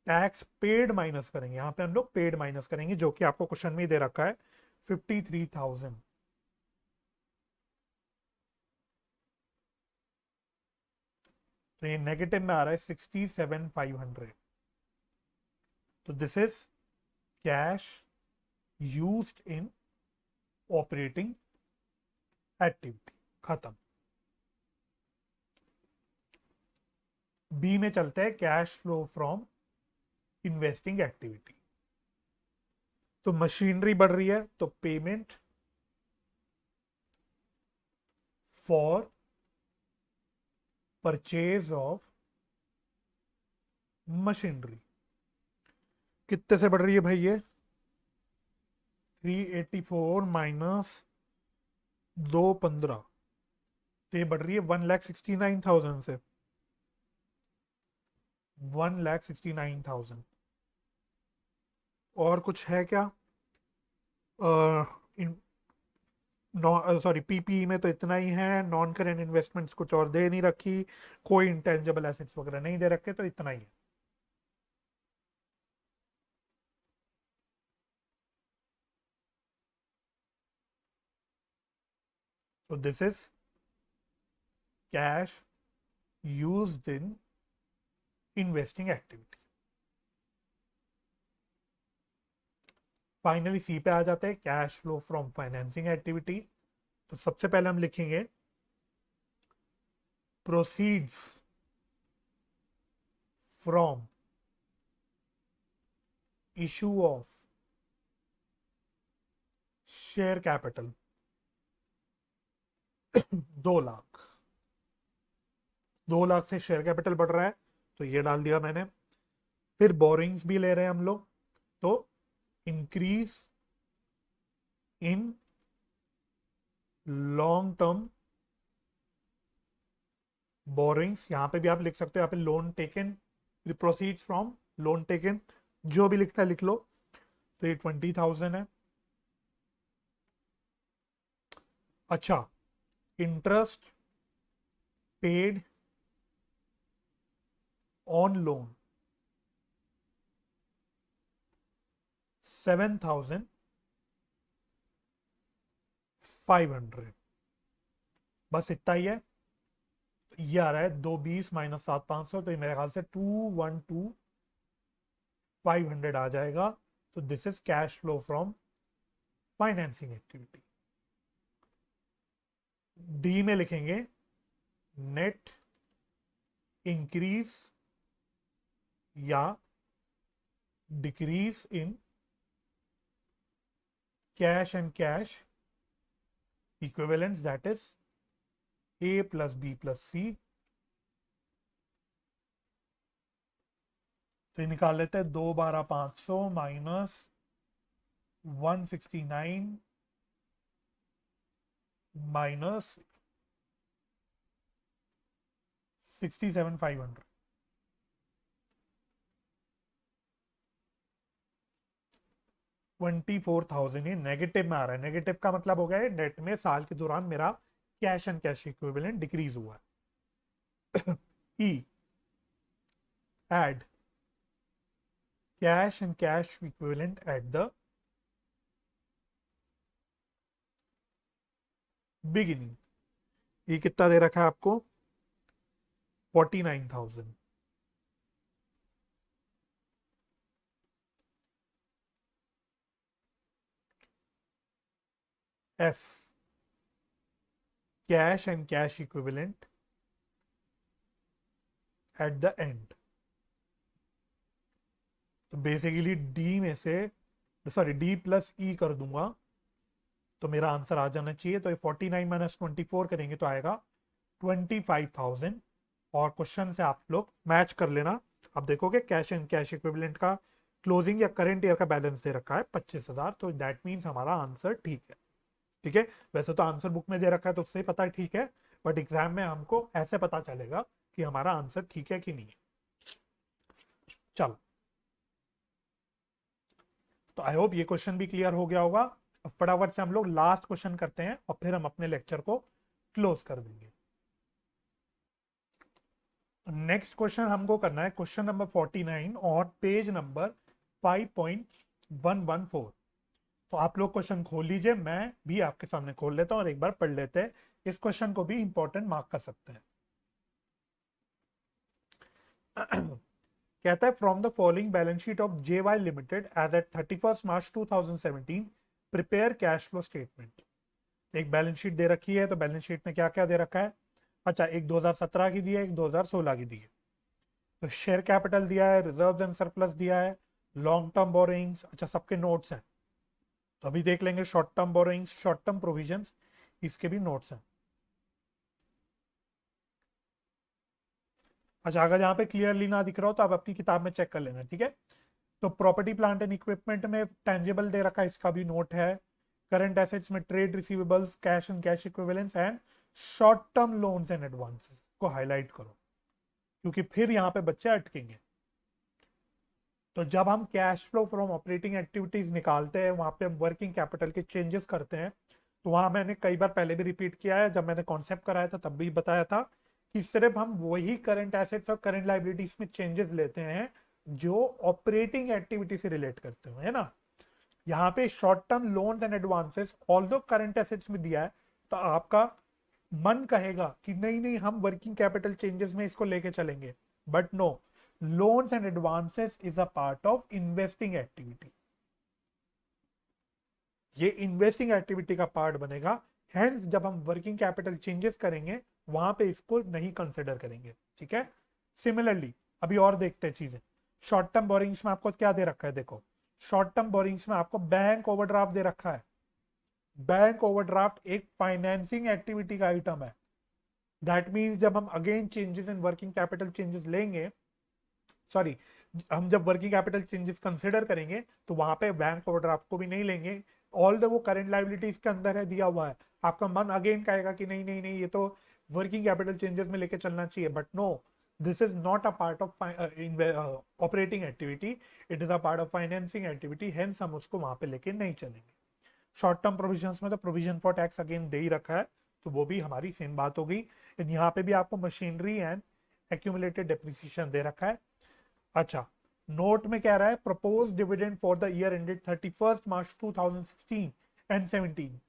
टैक्स पेड माइनस करेंगे, यहां पे हम लोग पेड माइनस करेंगे, जो कि आपको क्वेश्चन में ही दे रखा है 53,000। तो ये नेगेटिव में आ रहा है 67,500। तो this is cash used in operating activity, खत्म। बी में चलते हैं, cash flow from investing activity. तो मशीनरी बढ़ रही है, तो payment for purchase of machinery कितने से बढ़ रही है भाई, ये 384 माइनस 215, तो ये बढ़ रही है 1,69,000 से, 1,69,000। और कुछ है क्या? सॉरी, पीपीई में तो इतना ही है, नॉन करेंट इन्वेस्टमेंट्स कुछ और दे नहीं रखी, कोई इंटेंजिबल एसेट्स वगैरह नहीं दे रखे, तो इतना ही है। तो this is cash used in investing activity. Finally C पे आ जाते हैं, cash flow from financing activity. तो सबसे पहले हम लिखेंगे proceeds from issue of share capital 2 lakh. 2 lakh से शेयर कैपिटल बढ़ रहा है तो ये डाल दिया मैंने। फिर बोरिंग्स भी ले रहे हैं हम लोग, तो increase in long term borrowings, यहां पे भी आप लिख सकते हो, यहाँ पे loan taken, proceed from loan taken, जो भी लिखना है लिख लो। तो ये 20,000 है। अच्छा, इंटरेस्ट पेड ऑन लोन 7,500, बस इतना ही है। ये आ रहा है 220 माइनस 7,500, तो ये मेरे ख्याल से 212,500 आ जाएगा। तो this is cash flow from financing activity. D में लिखेंगे नेट इंक्रीज या decrease in cash and cash equivalents, that is A plus B plus C. तो ये निकाल लेते हैं, 212,500 माइनस 169 माइनस 67,500, 24,000 ये नेगेटिव में आ रहा है। नेगेटिव का मतलब हो गया है नेट में साल के दौरान मेरा cash and cash equivalent decrease हुआ है। E add cash and cash equivalent at the beginning. ये कितना दे रखा है आपको? 49,000। F cash and cash equivalent at the end. तो बेसिकली डी में से, सॉरी डी प्लस ई कर दूंगा तो मेरा आंसर आ जाना चाहिए। तो ये 49 माइनस 24 करेंगे तो आएगा 25,000। और क्वेश्चन से आप लोग मैच कर लेना। अब देखोगे कैश एंड कैश इक्विवेलेंट का क्लोजिंग या करंट ईयर का बैलेंस दे रखा है 25,000, तो दैट मीन्स हमारा आंसर ठीक है। ठीक है, वैसे तो आंसर बुक में दे रखा है तो उससे ही पता है ठीक है, बट एग्जाम में हमको ऐसे पता चलेगा कि हमारा आंसर ठीक है कि नहीं है। चलो, तो आई होप ये क्वेश्चन भी क्लियर हो गया होगा। अब फटाफट से हम लोग लास्ट क्वेश्चन करते हैं और फिर हम अपने लेक्चर को क्लोज कर देंगे। नेक्स्ट क्वेश्चन हमको करना है क्वेश्चन नंबर 49 और पेज नंबर 5.114। तो आप लोग क्वेश्चन खोल लीजिए, मैं भी आपके सामने खोल लेता हूं और एक बार पढ़ लेते हैं। इस क्वेश्चन को भी इंपॉर्टेंट मार्क कर सकते हैं। कहता है from the following balance sheet of JY limited as at 31 March 2017 prepare cash flow statement. एक बैलेंस शीट दे रखी है, तो बैलेंस शीट में क्या क्या दे रखा है? अच्छा, एक 2017 की दी है, एक 2016 की दी है। तो शेयर कैपिटल दिया है, रिजर्व्स एंड सरप्लस दिया है, लॉन्ग टर्म बोरिंग्स, अच्छा सबके नोट्स हैं। तो अभी देख लेंगे short term borings, short term provisions, इसके भी नोट्स हैं। अच्छा, अगर यहाँ पे क्लियरली ना दिख रहा हो तो आप अपनी किताब में चेक कर लेना, ठीक है। तो प्रॉपर्टी प्लांट एंड इक्विपमेंट में टेंजिबल दे रखा है, इसका भी नोट है। करंट एसेट्स में trade receivables, cash and cash equivalence and short term loans and advances को हाईलाइट करो, क्योंकि फिर यहाँ पे बच्चे अटकेंगे। तो जब हम cash flow from operating activities निकालते हैं, वहां पे हम वर्किंग कैपिटल के चेंजेस करते हैं। तो वहां मैंने कई बार पहले भी रिपीट किया है, जब मैंने कॉन्सेप्ट कराया था तब भी बताया था कि सिर्फ हम वही करंट एसेट्स और करंट लाइबिलिटीज में चेंजेस लेते हैं जो ऑपरेटिंग एक्टिविटी से रिलेट करते हैं, है ना। यहाँ पे short term loans and advances although current assets में दिया है, तो आपका मन कहेगा कि नहीं नहीं हम वर्किंग कैपिटल चेंजेस में इसको लेके चलेंगे, but no, loans and advances is a part of investing activity. ये इन्वेस्टिंग एक्टिविटी का पार्ट बनेगा, हेंस जब हम वर्किंग कैपिटल चेंजेस करेंगे वहां पे इसको नहीं कंसिडर करेंगे, ठीक है। सिमिलरली अभी और देखते हैं चीजें। शॉर्ट टर्म बोरिंग्स में आपको क्या दे रखा है? देखो, शॉर्ट टर्म बोरिंग्स में आपको बैंक ओवरड्राफ्ट दे रखा है। बैंक ओवरड्राफ्ट एक फाइनेंसिंग एक्टिविटी का आइटम है। दैट मीन्स जब हम again changes in working capital changes लेंगे, सॉरी, हम जब वर्किंग कैपिटल चेंजेस कंसिडर करेंगे तो वहां पे बैंक ओवरड्राफ्ट को भी नहीं लेंगे। ऑल द वो करेंट लाइबिलिटीज के अंदर है, दिया हुआ है। आपका मन अगेन कहेगा कि नहीं नहीं नहीं, ये तो वर्किंग कैपिटल चेंजेस में लेके चलना चाहिए, but no, this is not a part of operating activity, it is a part of financing activity, hence हम उसको वहां पे लेके नहीं चलेंगे। शॉर्ट टर्म प्रोविजंस में तो प्रोविजन फॉर टैक्स अगेन दे ही रखा है, तो वो भी हमारी सेम बात हो गई। यहाँ पे भी आपको मशीनरी एंड एक्यूमुलेटेड डेप्रिसिएशन दे रखा है। अच्छा, नोट में क्या रहा है, propose dividend for the year ended 31 March 2016 and 17,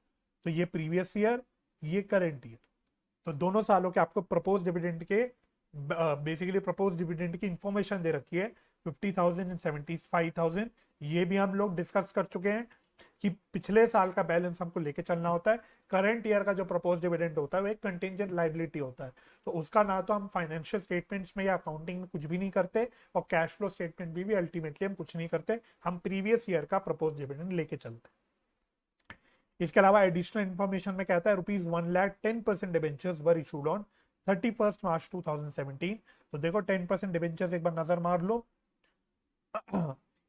तो ये प्रीवियस ईयर, ये करंट ईयर, तो दोनों सालों के आपको प्रपोज डिविडेंड के, बेसिकली प्रपोज डिविडेंड की इंफॉर्मेशन दे रखी है, 50,000 एंड 75,000। ये भी हम लोग डिस्कस कर चुके हैं कि पिछले साल का बैलेंस हमको लेके चलना होता है। करंट ईयर का जो प्रपोज डिविडेंड होता है वो एक कंटिंजेंट लाइबिलिटी होता है, तो उसका ना तो हम फाइनेंशियल स्टेटमेंट्स में या अकाउंटिंग में कुछ भी नहीं करते, और कैश फ्लो स्टेटमेंट भी अल्टीमेटली हम कुछ नहीं करते, हम प्रीवियस ईयर का प्रपोज डिविडेंड लेके चलते हैं। इसके अलावा एडिशनल इंफॉर्मेशन में कहता है ₹1,10,000 debentures were issued on 31 March 2017। तो देखो 10% डिबेंचर्स एक बार नजर मार लो,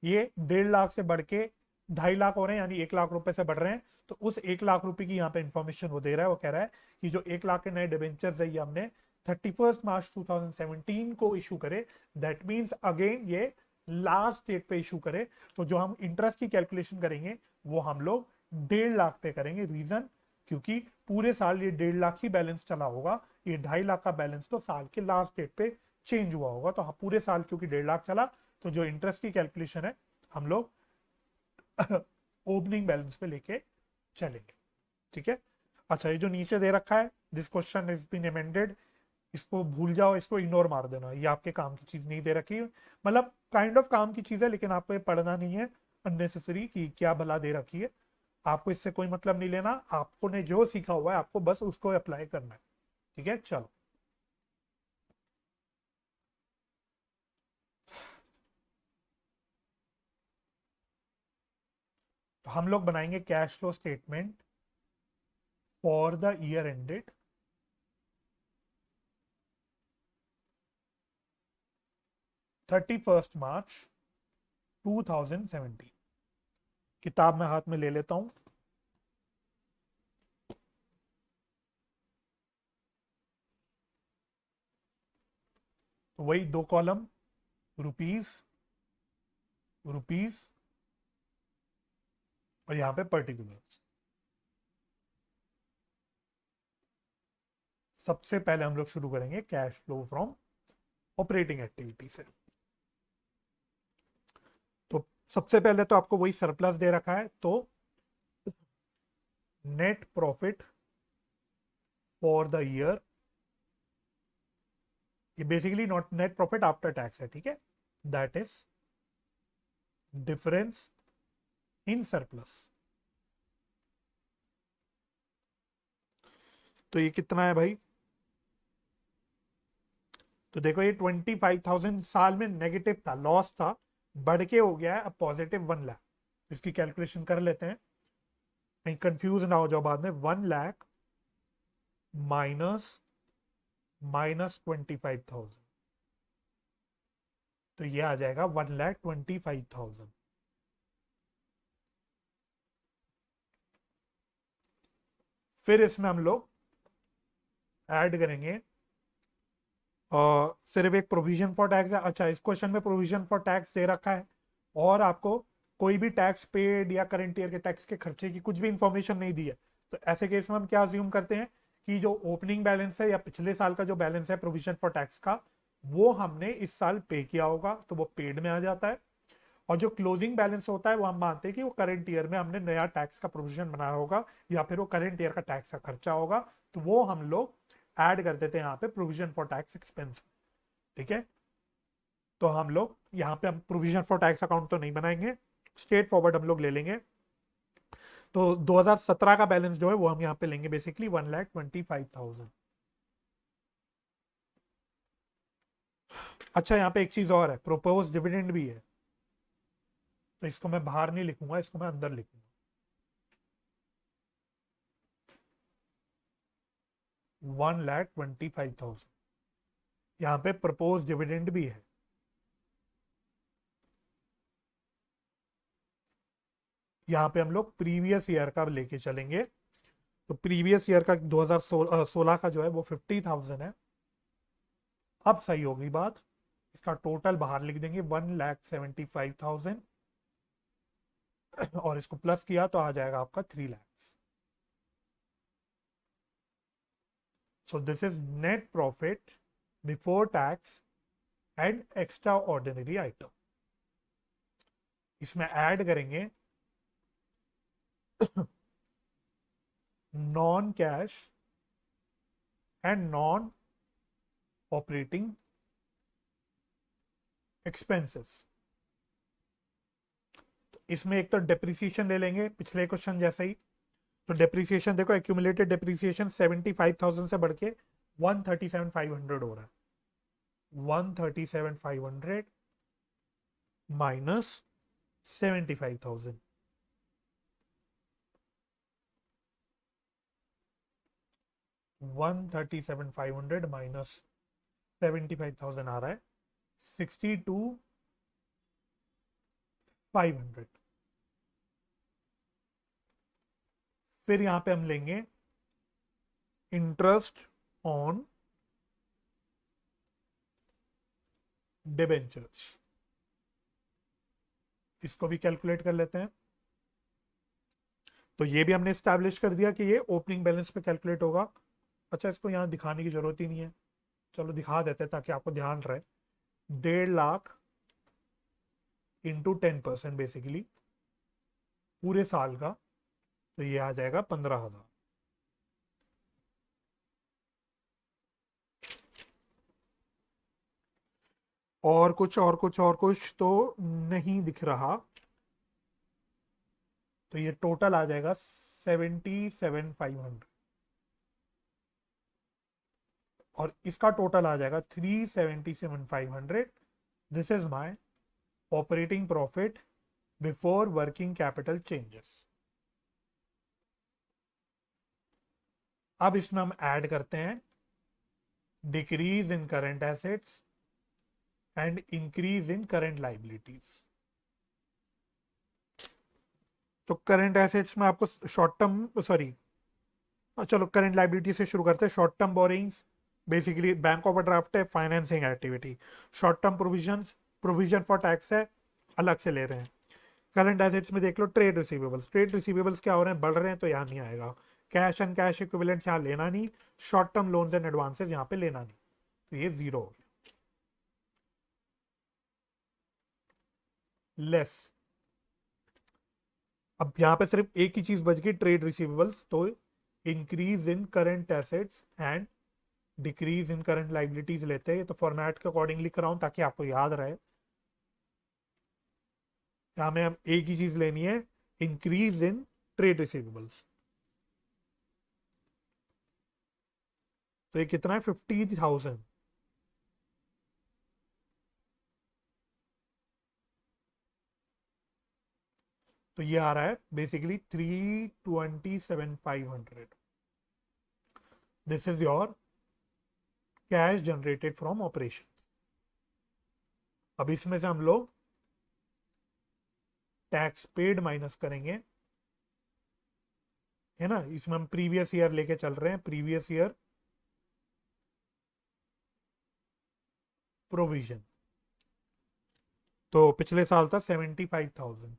ये 1.5 लाख से बढ़ के 2.5 लाख हो रहे हैं, यानी 1 लाख रुपए से बढ़ रहे हैं। तो उस 1 लाख रुपए की यहाँ पे इंफॉर्मेशन वो दे रहा है, वो कह रहा है कि जो 1 लाख के नए डिबेंचर्स है ये हमने 31 मार्च 2017 को इशू करे, दैट मीन्स अगेन ये लास्ट डेट पे इशू करे। तो जो हम इंटरेस्ट की कैलकुलेशन करेंगे वो हम लोग 1.5 लाख पे करेंगे। रीजन, क्योंकि पूरे साल ये 1.5 लाख ही बैलेंस चला होगा, ये 2.5 लाख का बैलेंस तो साल के लास्ट डेट पे चेंज हुआ होगा। तो हाँ, पूरे साल क्योंकि 1.5 लाख चला, तो जो इंटरेस्ट की कैलकुलेशन है हम लोग ओपनिंग बैलेंस पे लेके चलेंगे। ठीक है। अच्छा, ये जो नीचे दे रखा है, this question is been amended, इसको भूल जाओ, इसको इग्नोर मार देना, ये आपके काम की चीज नहीं दे रखी, मतलब काइंड ऑफ काम की चीज है, लेकिन आपको ये पढ़ना नहीं है अननेसेसरी कि क्या भला दे रखी है। आपको इससे कोई मतलब नहीं लेना, आपको ने जो सीखा हुआ है आपको बस उसको अप्लाई करना है। ठीक है, चलो। तो हम लोग बनाएंगे cash flow statement for the year ended 31 March 2017। किताब मैं हाथ में ले लेता हूं। तो वही 2 कॉलम, रुपीज, रुपीज, और यहां पे पर्टिकुलर्स। सबसे पहले हम लोग शुरू करेंगे cash flow from operating activity से। तो सबसे पहले तो आपको वही सरप्लस दे रखा है, तो net profit for the year, ये basically not net profit after tax है, ठीक है, that is difference in surplus. तो ये कितना है भाई, तो देखो ये 25,000 साल में नेगेटिव था, लॉस था, बढ़ के हो गया है अब पॉजिटिव 1 लाख। इसकी कैलकुलेशन कर लेते हैं, कहीं कंफ्यूज ना हो जाओ बाद में। 1 लाख माइनस माइनस 25,000, तो ये आ जाएगा 1,25,000। फिर इसमें हम लोग ऐड करेंगे सिर्फ एक प्रोविजन फॉर टैक्स है। अच्छा, इस क्वेश्चन में प्रोविजन फॉर टैक्स दे रखा है, और आपको कोई भी टैक्स पेड या करंट ईयर के टैक्स के खर्चे की कुछ भी इंफॉर्मेशन नहीं दी है। तो ऐसे केस में हम क्या अज्यूम करते हैं कि जो ओपनिंग बैलेंस है या पिछले साल का जो बैलेंस है प्रोविजन फॉर टैक्स का, वो हमने इस साल पे किया होगा, तो वो पेड में आ जाता है। और जो क्लोजिंग बैलेंस होता है वो हम मानते हैं कि वो करंट ईयर में हमने नया टैक्स का प्रोविजन बनाया होगा, या फिर वो करंट ईयर का टैक्स का खर्चा होगा, तो वो हम लोग ऐड कर देते हैं यहाँ पे प्रोविजन फॉर टैक्स एक्सपेंस। ठीक है, तो हम लोग यहाँ पे हम प्रोविजन फॉर टैक्स अकाउंट तो नहीं बनाएंगे, स्ट्रेट फॉरवर्ड हम लोग ले लेंगे। तो 2017 का बैलेंस जो है वो हम यहाँ पे लेंगे, बेसिकली 1,25,000। अच्छा, यहाँ पे एक चीज और है, प्रोपोज डिविडेंड भी है, तो इसको मैं बाहर नहीं लिखूंगा, इसको मैं अंदर लिखूंगा। 1,25,000। यहाँ पे प्रपोज डिविडेंड भी है। यहाँ पे हम लोग प्रीवियस ईयर का लेके चलेंगे, तो प्रीवियस ईयर का 2016 का जो है वो 50,000 है। अब सही होगी बात, इसका टोटल बाहर लिख देंगे 1,75,000 और इसको प्लस किया तो आ जाएगा आपका 3 lakh. So this is net profit before tax and extra ordinary item. इसमें ऐड करेंगे non cash and non operating expenses. इसमें एक तो डेप्रिसिएशन ले लेंगे पिछले क्वेश्चन जैसे ही। तो डेप्रिसिएशन देखो, एक्यूमुलेटेड डेप्रिसिएशन 75,000 से बढ़ के 137,500 हो रहा है। 137,500 माइनस 75,000, 137,500 माइनस 75,000 आ रहा है 62,500। फिर यहां पे हम लेंगे इंटरेस्ट ऑन डिबेंचर्स, इसको भी कैलकुलेट कर लेते हैं। तो ये भी हमने स्टैब्लिश कर दिया कि ये ओपनिंग बैलेंस पे कैलकुलेट होगा। अच्छा, इसको यहाँ दिखाने की जरूरत ही नहीं है, चलो दिखा देते हैं ताकि आपको ध्यान रहे। 1.5 लाख इंटू 10% बेसिकली पूरे साल का, तो ये आ जाएगा 15,000। और कुछ तो नहीं दिख रहा, तो ये टोटल आ जाएगा 77,500 और इसका टोटल आ जाएगा 377,500। This is my operating profit before working capital changes. अब इसमें हम ऐड करते हैं decrease in current assets and increase in current liabilities. तो करंट एसेट्स में आपको शॉर्ट टर्म चलो करंट लाइबिलिटी से शुरू करते हैं। Short term borrowings basically bank overdraft है, financing activity. Short term provision for tax है, अलग से ले रहे हैं। करंट एसेट्स में देख लो ट्रेड रिसीवेबल्स, ट्रेड रिसीवेबल्स क्या हो रहे हैं, बढ़ रहे हैं, तो यहाँ नहीं आएगा। कैश एंड कैश इक्विवेलेंट्स यहाँ लेना नहीं, short term loans and advances यहाँ पे लेना नहीं, तो ये जीरो हो गया। लेस, अब यहाँ पे सिर्फ एक ही चीज बच गई, ट्रेड रिसीवेबल्स। तो increase in current assets and decrease in current liabilities लेते हैं। ये तो फॉर्मेट के अकॉर्डिंग लिख रहा हूं ताकि आपको याद रहे। यहाँ में हम एक ही चीज लेनी है, इंक्रीज इन ट्रेड रिसीवेबल्स। तो ये कितना है, 50,000। तो ये आ रहा है basically 327,500। This is your cash generated from operation. अब इसमें से हम लोग टैक्स पेड माइनस करेंगे, है ना। इसमें हम प्रीवियस ईयर लेके चल रहे हैं, प्रीवियस ईयर प्रोविजन। तो पिछले साल था 75,000,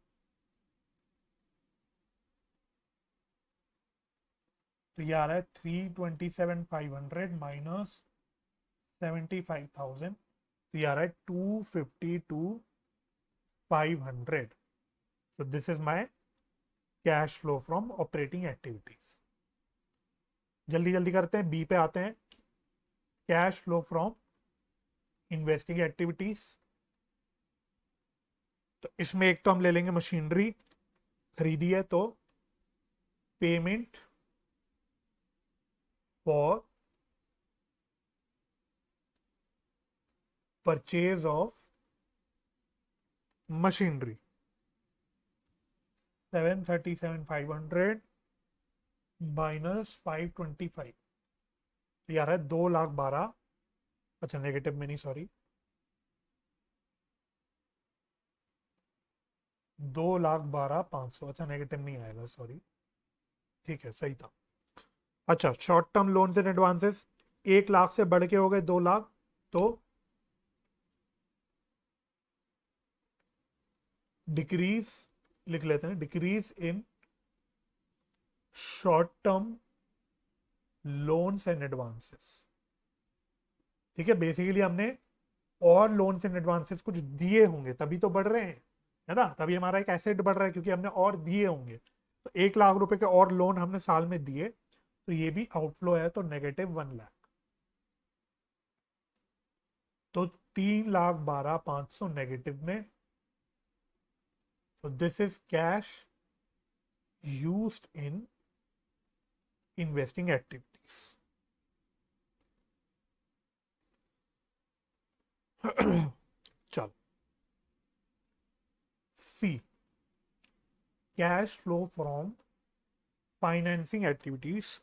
तो ये आ रहा है 327,500 माइनस 75,000, तो ये आ रहा है 252,500। so this is my cash flow from operating activities। जल्दी जल्दी करते हैं, बी पे आते हैं। Cash flow from investing activities, तो इसमें एक तो हम ले लेंगे मशीनरी खरीदी है, तो payment for purchase of machinery 737,500 minus 525, तो यार है 2,12,000, अच्छा नेगेटिव में नहीं, सॉरी, 2,12,500, अच्छा नेगेटिव नहीं आएगा, सॉरी, ठीक है सही था। अच्छा, short term loans and advances 1 lakh से बढ़ के हो गए 2 लाख, तो डिक्रीज लिख लेते हैं, decrease in short term loans and advances. ठीक है, बेसिकली हमने और लोन्स एंड एडवांसेस कुछ दिए होंगे तभी तो बढ़ रहे हैं, है ना, तभी हमारा एक एसेट बढ़ रहा है क्योंकि हमने और दिए होंगे। तो 1 लाख रुपए के और लोन हमने साल में दिए, तो ये भी आउटफ्लो है, तो -1 लाख। तो 3,12,500 नेगेटिव में। तो this is cash used in investing activities. चलो, see, cash flow from financing activities.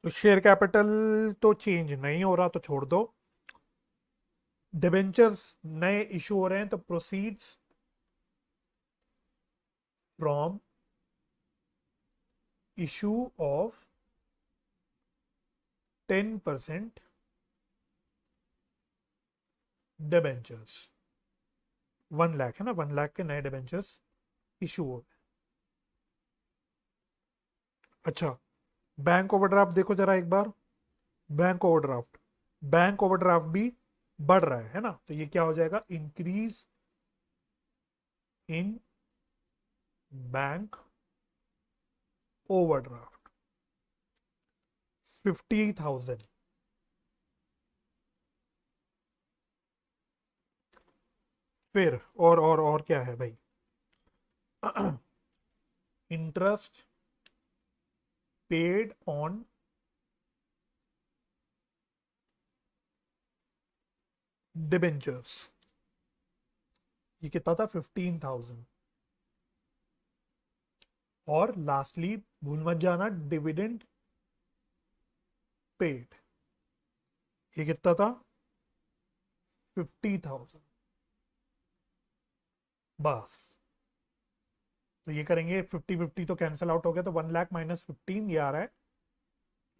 तो शेयर कैपिटल तो चेंज नहीं हो रहा, तो छोड़ दो। डिबेंचर्स नए इशू हो रहे हैं, तो proceeds from issue of 10% debentures. 1 lakh है ना, 1 लाख के नए डिबेंचर्स इशू हो गए। अच्छा, बैंक ओवरड्राफ्ट देखो जरा एक बार। बैंक ओवरड्राफ्ट, बैंक ओवरड्राफ्ट भी बढ़ रहा है ना, तो ये क्या हो जाएगा, इंक्रीज इन बैंक ओवरड्राफ्ट 50,000। फिर और क्या है भाई, इंटरेस्ट पेड ऑन डिबेंचर्स, ये कितना था, 15,000। और लास्टली भूल मत जाना, डिविडेंड पेड, ये कितना था, 50,000। बस, तो ये करेंगे 50-50 तो कैंसिल आउट हो गया, तो 1 लाख -15 ये आ रहा है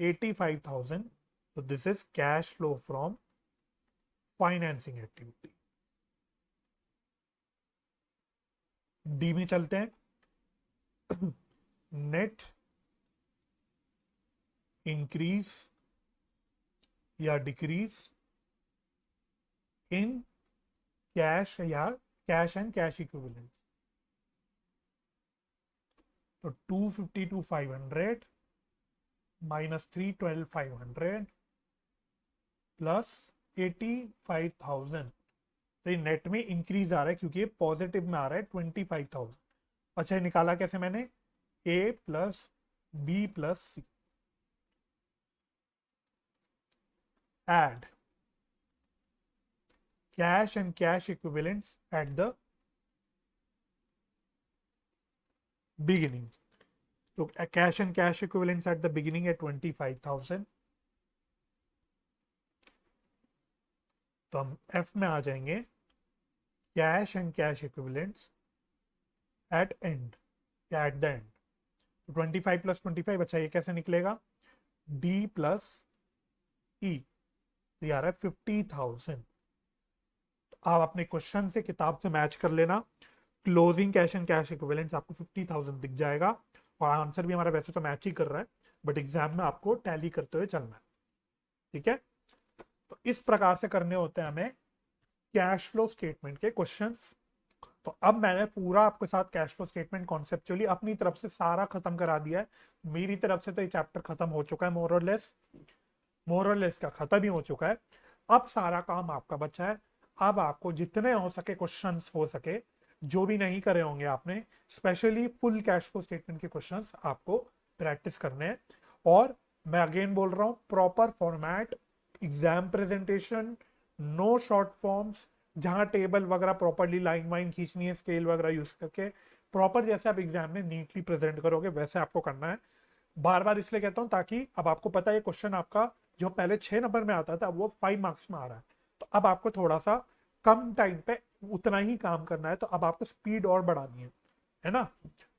85,000। तो this is cash flow from financing activity. D में चलते हैं। नेट इंक्रीज या डिक्रीज इन कैश या कैश एंड कैश इक्विवेलेंट। तो 252,500 -312,500 प्लस 85,000। तो ये नेट में इंक्रीज आ रहा है क्योंकि ये पॉजिटिव में आ रहा है 25,000। अच्छा, ये निकाला कैसे मैंने, A plus B plus C, add cash and cash equivalents at the beginning. तो cash and cash equivalents at the beginning है 25,000। तो हम एफ में आ जाएंगे, cash and cash equivalents at end या एट द एंड। तो 25 + 25, अच्छा ये कैसे निकलेगा, डी प्लस ई, तो यार है 50,000। आप अपने क्वेश्चन से किताब से मैच कर लेना, closing cash and cash equivalents आपको 50,000 दिख जाएगा, और आंसर भी हमारा वैसे तो मैच ही कर रहा है, बट एग्जाम में आपको टैली करते हुए चलना है। ठीक है, तो इस प्रकार से करने होते हैं हमें कैश फ्लो स्टेटमेंट के क्वेश्चंस। तो अब मैंने पूरा आपके साथ कैश फ्लो स्टेटमेंट कॉन्सेप्चुअली अपनी तरफ से सारा खत्म करा दिया है। मेरी तरफ से तो ये चैप्टर खत्म हो चुका है, मोर और लेस का खत्म ही हो चुका है। अब सारा काम आपका बचा है। अब आपको जितने हो सके क्वेश्चंस हो सके, जो भी नहीं करे होंगे आपने, specially full cash flow statement के क्वेश्चंस आपको प्रैक्टिस करने हैं। और मैं अगेन बोल रहा हूं, proper format, exam presentation, no short forms, जहां टेबल वगैरह प्रॉपरली लाइन वाइन खींचनी है स्केल वगैरह यूज करके, प्रॉपर जैसे आप एग्जाम में नीटली प्रेजेंट करोगे वैसे आपको करना है। बार बार इसलिए कहता हूं ताकि अब आपको पता है ये क्वेश्चन आपका जो पहले 6 नंबर में आता था वो 5 मार्क्स में आ रहा है, तो अब आपको थोड़ा सा कम टाइम पे उतना ही काम करना है, तो अब आपको स्पीड और बढ़ानी है ना।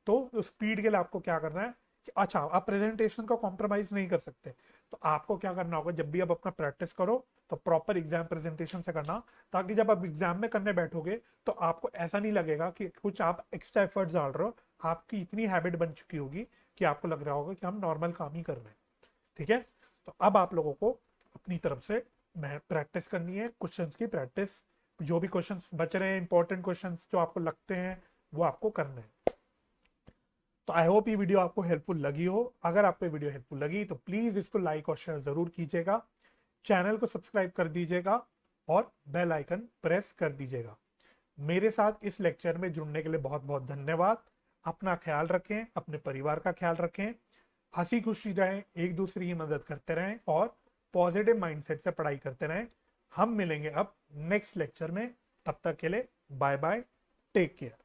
तो स्पीड के लिए आपको क्या करना है कि अच्छा आप प्रेजेंटेशन का कॉम्प्रोमाइज नहीं कर सकते, तो आपको क्या करना होगा जब भी आप अपना प्रैक्टिस करो तो प्रॉपर एग्जाम प्रेजेंटेशन से करना, ताकि जब आप एग्जाम में करने बैठोगे तो आपको ऐसा नहीं लगेगा कि कुछ आप एक्स्ट्रा एफर्ट्स डाल रहे हो, आपकी इतनी हैबिट बन चुकी होगी कि आपको लग रहा होगा कि हम नॉर्मल काम ही कर रहे हैं। ठीक है, तो अब आप लोगों को अपनी तरफ से प्रैक्टिस करनी है, क्वेश्चंस की प्रैक्टिस, जो भी क्वेश्चंस बच रहे हैं इंपॉर्टेंट क्वेश्चंस जो आपको लगते हैं वो आपको करने हैं। तो आई होप ये वीडियो आपको हेल्पफुल लगी हो। अगर आपको ये वीडियो हेल्पफुल लगी तो प्लीज इसको लाइक और शेयर जरूर कीजिएगा, चैनल को सब्सक्राइब कर दीजिएगा और बेल आइकन प्रेस कर दीजिएगा। मेरे साथ इस लेक्चर में जुड़ने के लिए बहुत बहुत धन्यवाद। अपना ख्याल रखें, अपने परिवार का ख्याल रखें, हंसी खुशी रहें, एक दूसरे की मदद करते रहें और पॉजिटिव माइंडसेट से पढ़ाई करते रहें। हम मिलेंगे अब नेक्स्ट लेक्चर में, तब तक के लिए बाय बाय, टेक केयर।